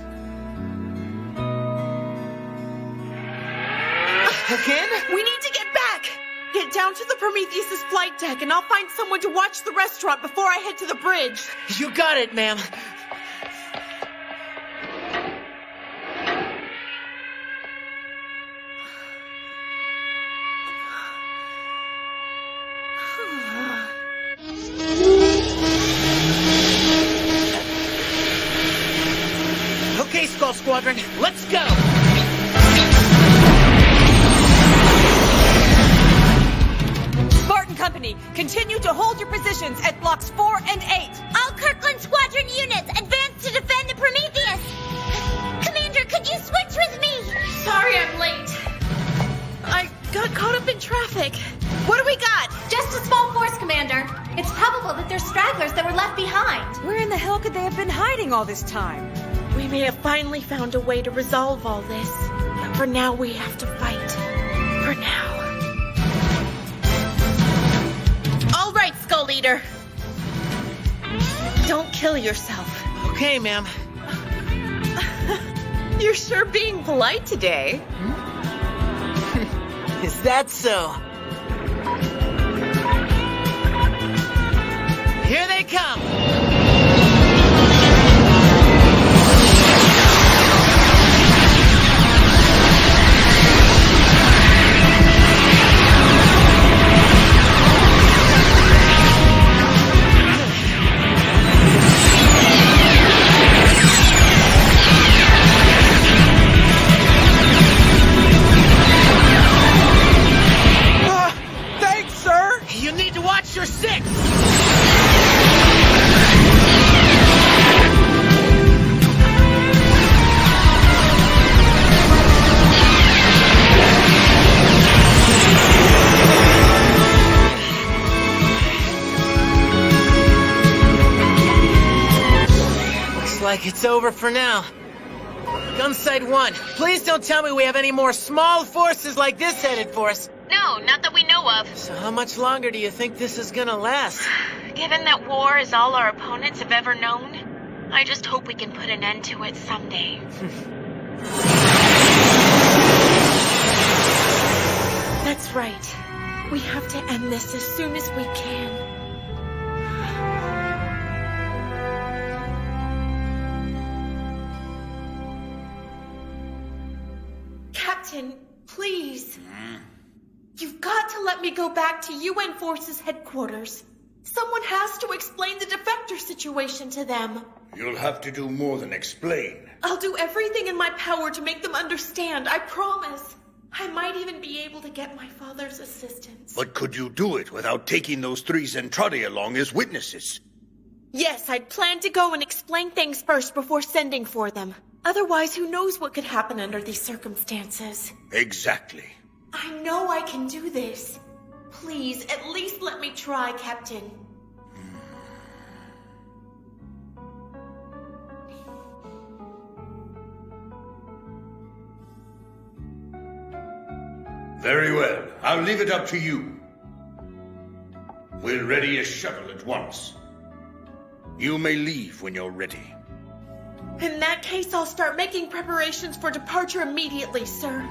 Again?
We need to get back! Get down to the Prometheus's flight deck, and I'll find someone to watch the restaurant before I head to the bridge.
You got it, ma'am. Okay, Skull Squadron, let's go!
Company, continue to hold your positions at blocks 4 and 8.
All Kirkland Squadron units, advance to defend the Prometheus! Commander, could you switch with me?
Sorry I'm late. I got caught up in traffic. What do we got?
Just a small force, Commander. It's probable that there's stragglers that were left behind.
Where in the hell could they have been hiding all this time?
We may have finally found a way to resolve all this. But for now, we have to fight. For now. All right, Skull Eater. Don't kill yourself.
Okay, ma'am.
You're sure being polite today.
Is that so? Here they come! Your six! Looks like it's over for now. Gunsight 1, please don't tell me we have any more small forces like this headed for us.
No, not that we know of.
So how much longer do you think this is gonna last?
Given that war is all our opponents have ever known, I just hope we can put an end to it someday. That's right. We have to end this as soon as we can. Captain, please. You've got to let me go back to UN Forces headquarters. Someone has to explain the defector situation to them.
You'll have to do more than explain.
I'll do everything in my power to make them understand, I promise. I might even be able to get my father's assistance.
But could you do it without taking those 3 Zentradi along as witnesses?
Yes, I'd planned to go and explain things first before sending for them. Otherwise, who knows what could happen under these circumstances.
Exactly.
I know I can do this. Please, at least let me try, Captain.
Very well. I'll leave it up to you. We'll ready a shuttle at once.
You may leave when you're ready.
In that case, I'll start making preparations for departure immediately, sir.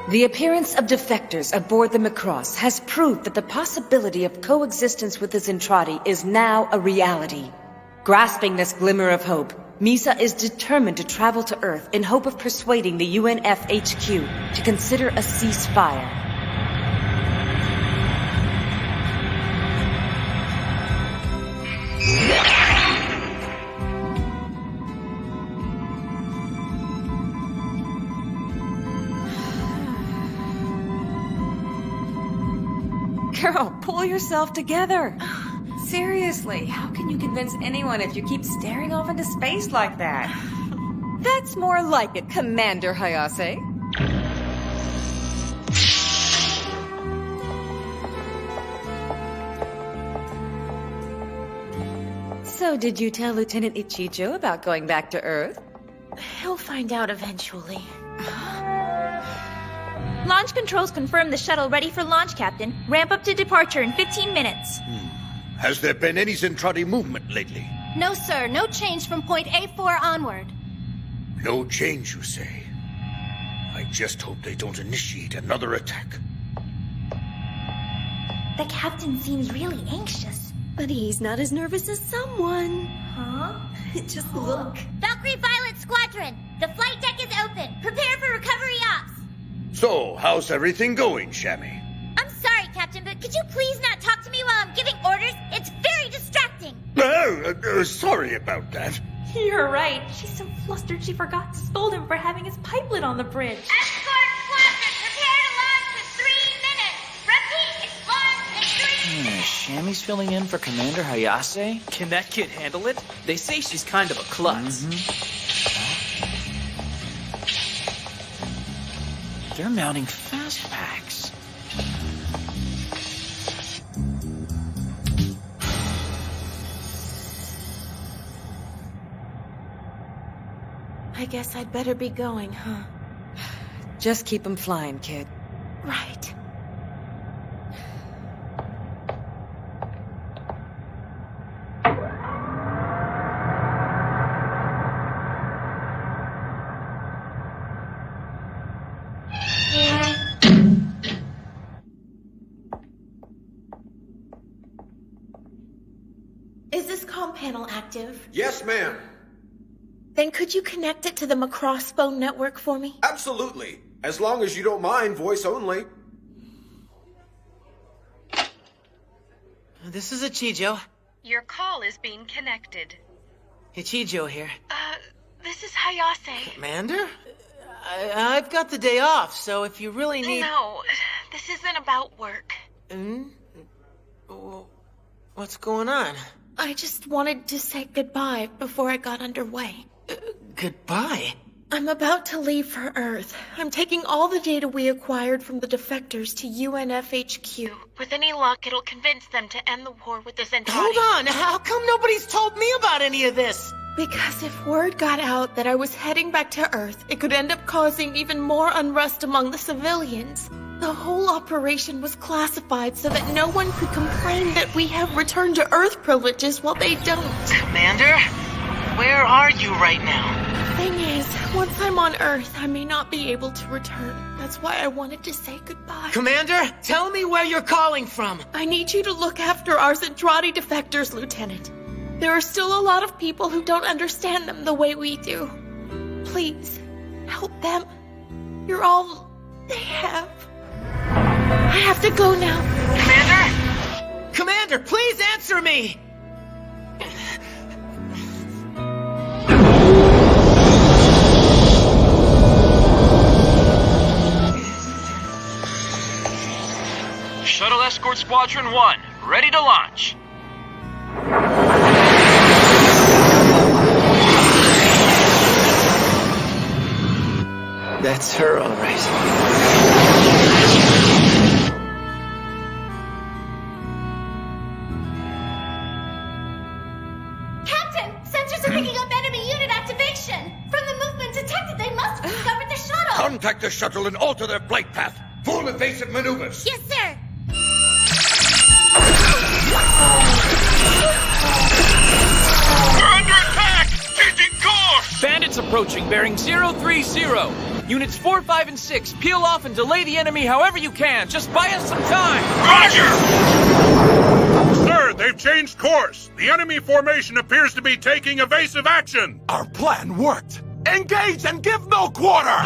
The appearance of defectors aboard the Macross has proved that the possibility of coexistence with the Zentradi is now a reality. Grasping this glimmer of hope, Misa is determined to travel to Earth in hope of persuading the UNFHQ to consider a ceasefire. Girl, pull yourself together. Seriously, how can you convince anyone if you keep staring off into space like that? That's more like it, Commander Hayase. So, did you tell Lieutenant Ichijo about going back to Earth?
He'll find out eventually.
Launch controls confirm the shuttle ready for launch, Captain. Ramp up to departure in 15 minutes.
Has there been any Zentradi movement lately?
No, sir. No change from point A4 onward.
No change, you say? I just hope they don't initiate another attack.
The captain seems really anxious.
But he's not as nervous as someone.
Huh?
Just look.
Valkyrie Violet Squadron! The flight deck is open. Prepare for recovery ops.
So, how's everything going, Shammy?
I'm sorry, Captain, but could you please not talk to me while I'm giving orders? It's very distracting.
Sorry about that.
You're right. She's so flustered she forgot to scold him for having his pipelet on the bridge.
Escort Squadron, prepare to launch in 3 minutes. Repeat, it's launched in 3
Shammy's filling in for Commander Hayase?
Can that kid handle it? They say she's kind of a klutz.
They're mounting fast packs.
I guess I'd better be going, huh?
Just keep them flying, kid.
Right. Is this comm panel active?
Yes, ma'am.
Then could you connect it to the Macross phone network for me?
Absolutely. As long as you don't mind voice only.
This is Ichijo.
Your call is being connected.
Ichijo here.
This is Hayase.
Commander? I've got the day off, so if you really need...
No, this isn't about work.
What's going on?
I just wanted to say goodbye before I got underway.
Goodbye?
I'm about to leave for Earth. I'm taking all the data we acquired from the defectors to UNFHQ.
With any luck, it'll convince them to end the war with the Zentradi.
Hold on! How come nobody's told me about any of this?
Because if word got out that I was heading back to Earth, it could end up causing even more unrest among the civilians. The whole operation was classified so that no one could complain that we have return to Earth privileges while they don't.
Commander? Where are you right now?
Thing is, once I'm on Earth, I may not be able to return. That's why I wanted to say goodbye.
Commander, tell me where you're calling from.
I need you to look after our Zentradi defectors, Lieutenant. There are still a lot of people who don't understand them the way we do. Please, help them. You're all they have. I have to go now.
Commander? Commander, please answer me!
Shuttle Escort Squadron 1,
ready to launch.
That's her, all right.
Captain, sensors are picking up enemy unit activation. From the movement detected, they must have discovered the shuttle.
Contact the shuttle and alter their flight path. Full evasive maneuvers.
Yes, sir.
We're under attack! Changing course!
Bandits approaching, bearing 030. Units 4, 5, and 6, peel off and delay the enemy however you can. Just buy us some time.
Roger!
Sir, they've changed course. The enemy formation appears to be taking evasive action.
Our plan worked. Engage and give no quarter!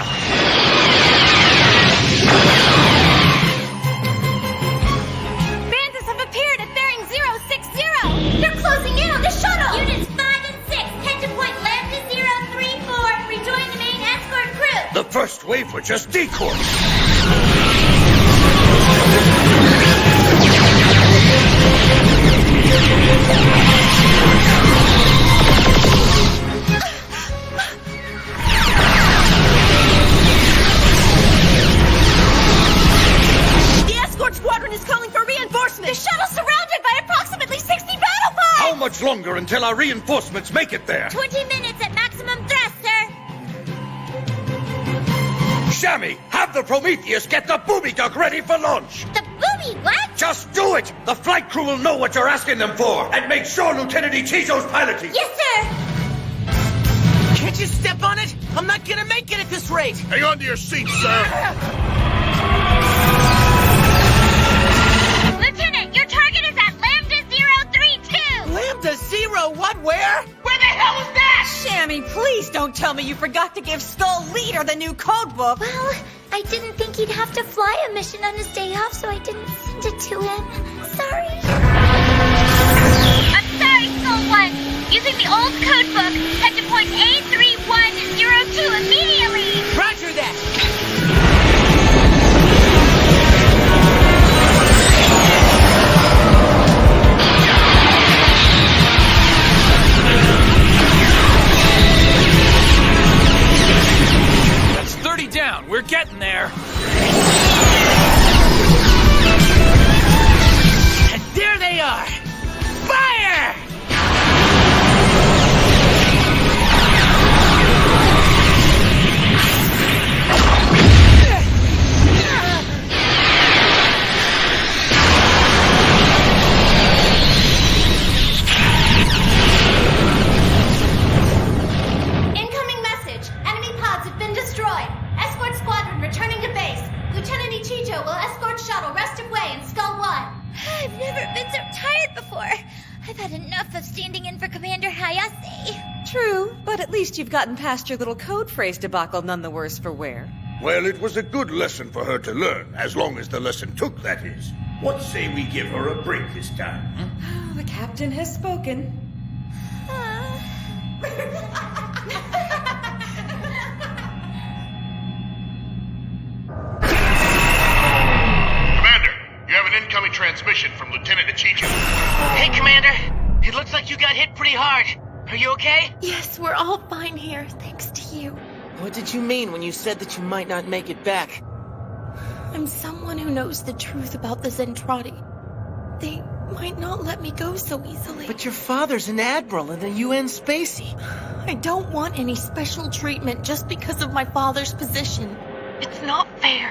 Bandits have appeared at bearing 060. They're closing in on the shuttle. Units 5 and 6, head to point Lambda 034 and rejoin the main escort crew.
The first wave were just decoys.
The escort squadron is calling for reinforcements.
The shuttle's surrounded by approximately 60 battle pods.
How much longer until our reinforcements make it there?
20 minutes at maximum thrust, sir.
Shammy, have the Prometheus get the booby duck ready for launch.
The booby what?
Just do it. The flight crew will know what you're asking them for. And make sure Lieutenant Ichijo's piloting.
Yes, sir.
Can't you step on it? I'm not gonna make it at this rate.
Hang on to your seat, sir.
Lieutenant, your target is at Lambda 032.
Lambda 0 what? Where?
Where the hell was that?
Shammy, please don't tell me you forgot to give Skull Leader the new code book.
Well, I didn't think he'd have to fly a mission on his day off, so I didn't send it to him. Sorry. I'm sorry, Skull One. Using the old code book, head to point A3102 immediately.
Roger that.
That's 30 down. We're getting there.
And there they are. Fire!
Incoming message. Enemy pods have been destroyed. Escort squadron returning to base. Lieutenant Ichijo will escort shuttle rest of way in Skull One. I've never been so tired before. I've had enough of standing in for Commander Hayase.
True, but at least you've gotten past your little code phrase debacle, none the worse for wear.
Well, it was a good lesson for her to learn, as long as the lesson took, that is. What say we give her a break this time?
Oh, the captain has spoken.
Commander, you have an incoming transmission from Lieutenant Ichijo.
Hey, Commander. It looks like you got hit pretty hard. Are you okay?
Yes, we're all fine here, thanks to you.
What did you mean when you said that you might not make it back?
I'm someone who knows the truth about the Zentradi. They might not let me go so easily.
But your father's an admiral in the UN Spacey.
I don't want any special treatment just because of my father's position.
It's not fair.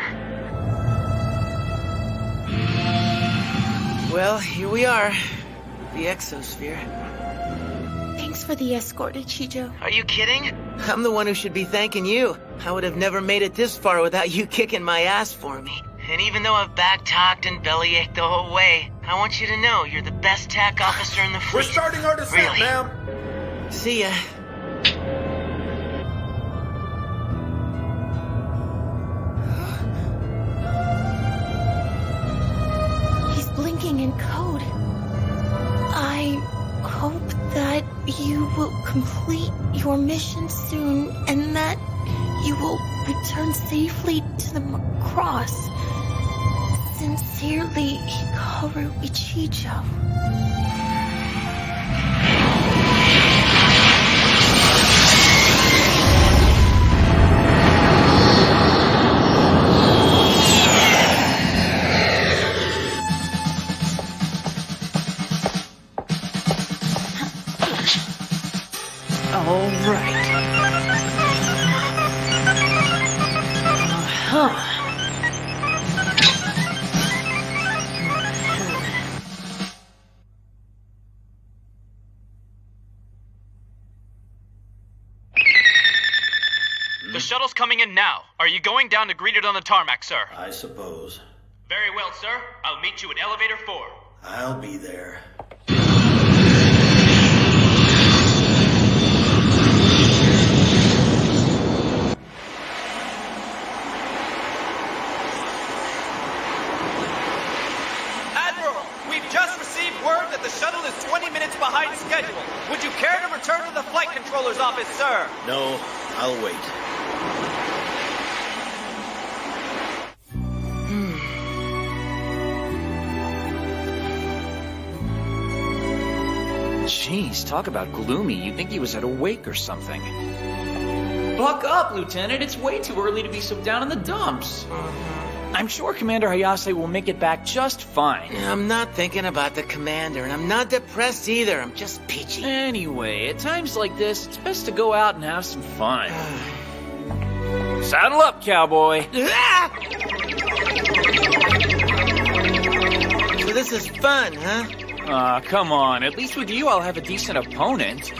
Well, here we are. The exosphere.
Thanks for the escort, Ichijo.
Are you kidding? I'm the one who should be thanking you. I would have never made it this far without you kicking my ass for me. And even though I've back-talked and bellyached the whole way, I want you to know you're the best TAC officer in the fleet.
We're starting our descent,
really.
ma'am.
See ya.
He's blinking in code. I hope that you will complete your mission soon and that you will return safely to the Macross. Sincerely, Hikaru Ichijo.
All right. The shuttle's coming in now. Are you going down to greet it on the tarmac, sir?
I suppose.
Very well, sir. I'll meet you at elevator 4.
I'll be there.
Admiral, we've just received word that the shuttle is 20 minutes behind schedule. Would you care to return to the flight controller's office, sir?
No, I'll wait.
Jeez, talk about gloomy. You'd think he was at a wake or something.
Buck up, Lieutenant. It's way too early to be so down in the dumps.
I'm sure Commander Hayase will make it back just fine.
I'm not thinking about the commander, and I'm not depressed either. I'm just peachy.
Anyway, at times like this, it's best to go out and have some fun. Saddle up, cowboy.
So this is fun, huh?
Aw, come on. At least with you, I'll have a decent opponent.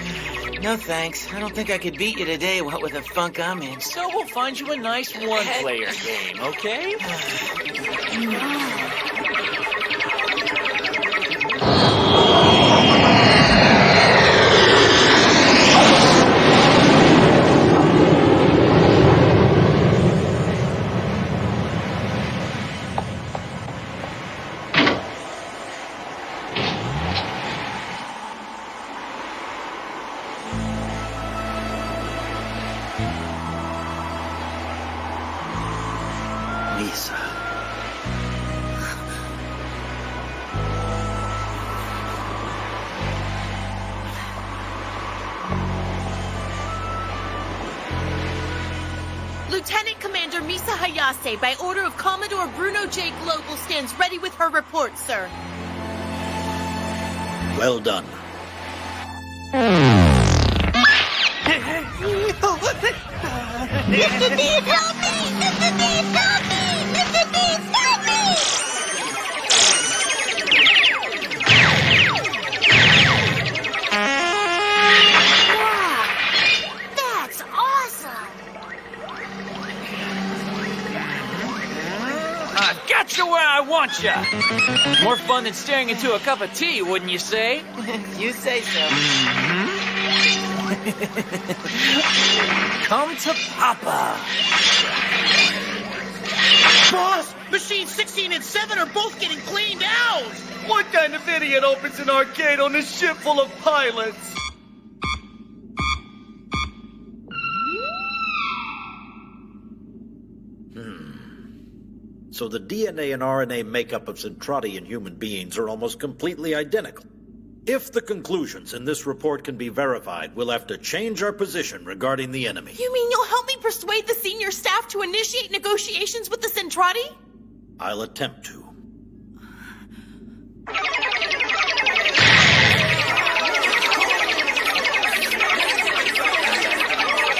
No thanks. I don't think I could beat you today, what with the funk I'm in.
So we'll find you a nice one-player game, okay?
Lieutenant Commander Misa Hayase, by order of Commodore Bruno J. Global, stands ready with her report, sir.
Well done.
Mr. D, help me! Mr. D, stop me! Mr. D, stop me! Wow! That's awesome!
I've got you where I want you. More fun than staring into a cup of tea, wouldn't you say?
You say so.
Come to Papa.
Boss, machines 16 and 7 are both getting cleaned out! What kind of idiot opens an arcade on a ship full of pilots?
So the DNA and RNA makeup of Zentradian human beings are almost completely identical. If the conclusions in this report can be verified, we'll have to change our position regarding the enemy.
You mean you'll help me persuade the senior staff to initiate negotiations with the Zentradi?
I'll attempt to.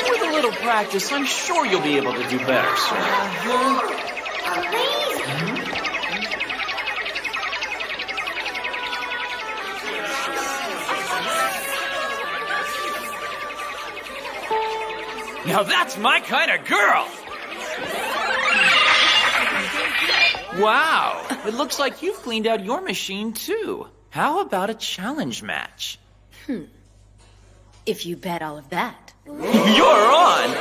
With a little practice, I'm sure you'll be able to do better, sir. Now that's my kind of girl! Wow, it looks like you've cleaned out your machine too. How about a challenge match?
If you bet all of that.
You're on!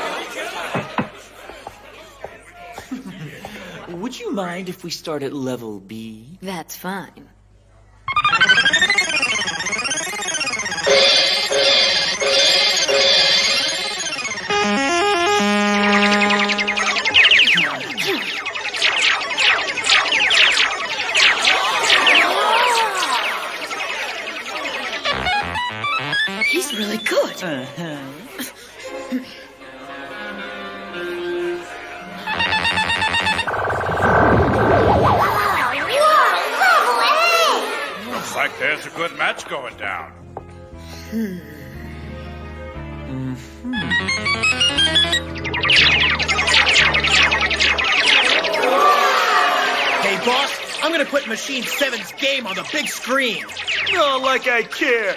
Would you mind if we start at level B?
That's fine.
it!
Looks like there's a good match going down.
Hey, boss, I'm gonna put Machine 7's game on the big screen.
Oh, like I care.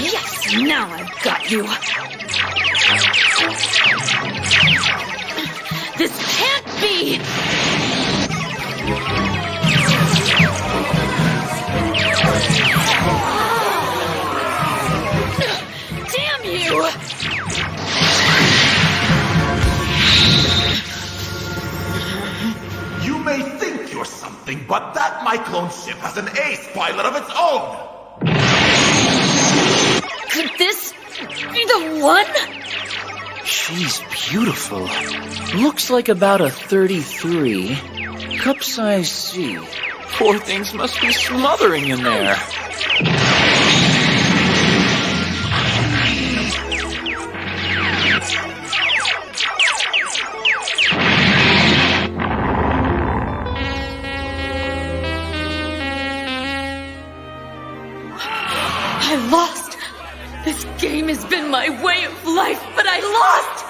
Yes, now I've got you. This can't be! Damn you!
You may think you're something, but that my clone ship has an ace pilot of its own!
Could this be the one?
She's beautiful. Looks like about a 33. Cup size C. Poor things must be smothering in there.
I lost! This game has been my way of life, but I lost!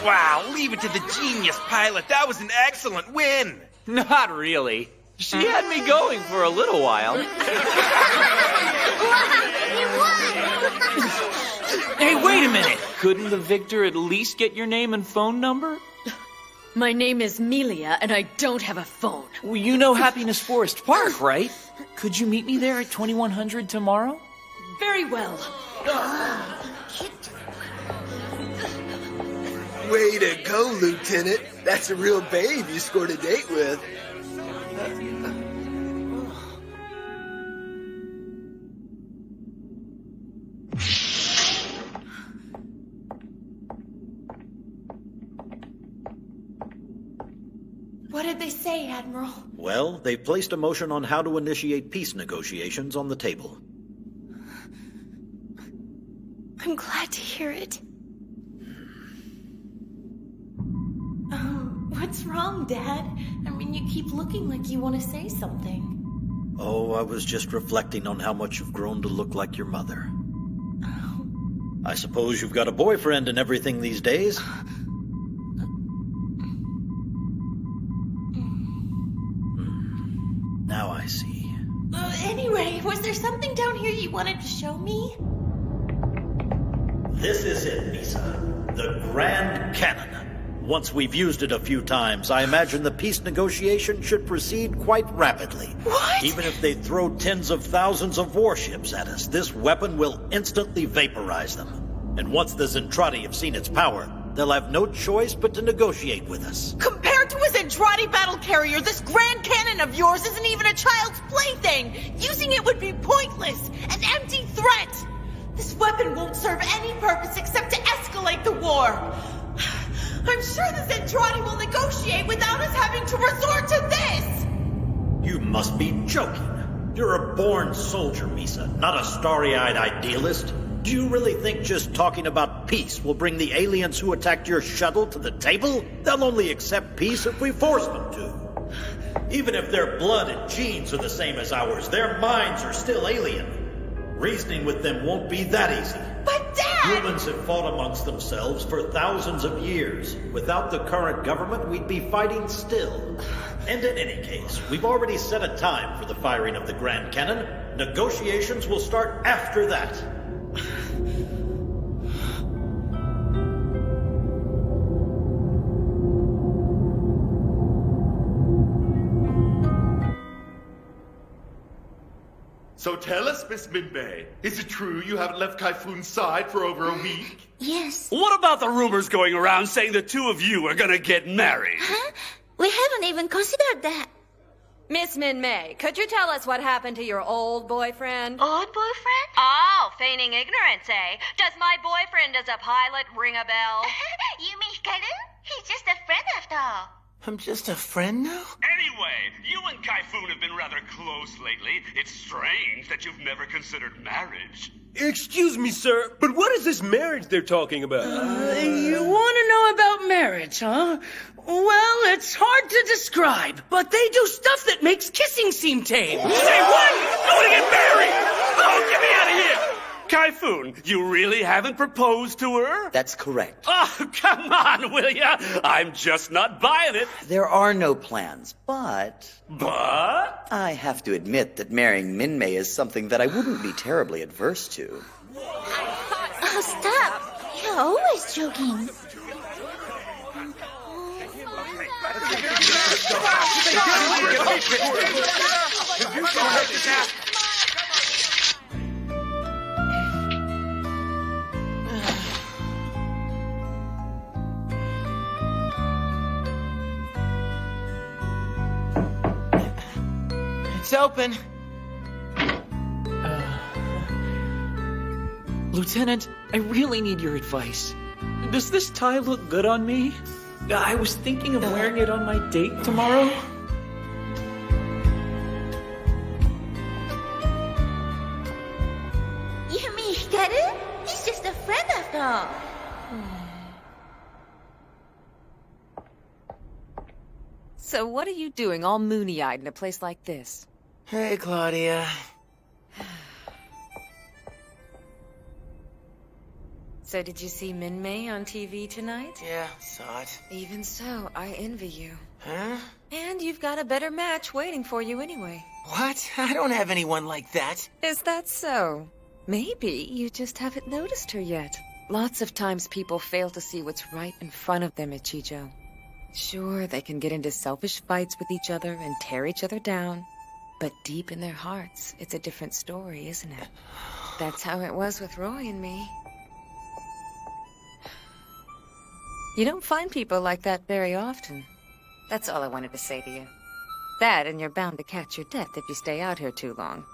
Wow, leave it to the genius pilot. That was an excellent win.
Not really. She had me going for a little while. Hey, wait a minute! Couldn't the victor at least get your name and phone number?
My name is Melia, and I don't have a phone.
Well, you know Happiness Forest Park, right? Could you meet me there at 2100 tomorrow?
Very well.
Way to go, Lieutenant. That's a real babe you scored a date with.
What did they say, Admiral?
Well, they've placed a motion on how to initiate peace negotiations on the table.
I'm glad to hear it. What's wrong, Dad? I mean, you keep looking like you want to say something.
Oh, I was just reflecting on how much you've grown to look like your mother.
Oh.
I suppose you've got a boyfriend and everything these days? Now I see.
Anyway, was there something down here you wanted to show me?
This is it, Misa. The Grand Cannon. Once we've used it a few times, I imagine the peace negotiation should proceed quite rapidly.
What?
Even if they throw tens of thousands of warships at us, this weapon will instantly vaporize them. And once the Zentradi have seen its power, they'll have no choice but to negotiate with us.
Compared to a Zentradi battle carrier, this Grand Cannon of yours isn't even a child's plaything! Using it would be pointless, an empty threat! This weapon won't serve any purpose except to escalate the war! I'm sure the Zentradi will negotiate without us having to resort to this!
You must be joking. You're a born soldier, Misa, not a starry-eyed idealist. Do you really think just talking about peace will bring the aliens who attacked your shuttle to the table? They'll only accept peace if we force them to. Even if their blood and genes are the same as ours, their minds are still alien. Reasoning with them won't be that easy.
But Dad!
Humans have fought amongst themselves for thousands of years. Without the current government, we'd be fighting still. And in any case, we've already set a time for the firing of the Grand Cannon. Negotiations will start after that.
So tell us, Miss Minmay, is it true you haven't left Kaifun's side for over a week?
Yes.
What about the rumors going around saying the two of you are gonna get married?
Huh? We haven't even considered that.
Miss Min-May, could you tell us what happened to your old boyfriend?
Old boyfriend? Oh, feigning ignorance, eh? Does my boyfriend as a pilot ring a bell?
You mean Hikaru? He's just a friend after all.
I'm just a friend now?
Anyway, you and Kaifun have been rather close lately. It's strange that you've never considered marriage.
Excuse me, sir, but what is this marriage they're talking about?
You want to know about marriage, huh? Well, it's hard to describe, but they do stuff that makes kissing seem tame.
Say what? I want to get married! Oh, get me out of here! Kaifun, you really haven't proposed to her?
That's correct.
Oh, come on, will ya? I'm just not buying it.
There are no plans, but...
But?
I have to admit that marrying Minmay is something that I wouldn't be terribly adverse to.
Oh, stop! You're always joking.
It's open.
Lieutenant, I really need your advice. Does this tie look good on me? I was thinking of wearing it on my date tomorrow.
You mean Hikaru? He's just a friend after all.
So what are you doing all moony-eyed in a place like this?
Hey, Claudia.
So did you see Minmay on TV tonight?
Yeah, saw it.
Even so, I envy you.
Huh?
And you've got a better match waiting for you anyway.
What? I don't have anyone like that.
Is that so? Maybe you just haven't noticed her yet. Lots of times people fail to see what's right in front of them, Ichijo. Sure, they can get into selfish fights with each other and tear each other down. But deep in their hearts, it's a different story, isn't it? That's how it was with Roy and me. You don't find people like that very often. That's all I wanted to say to you. That, and you're bound to catch your death if you stay out here too long.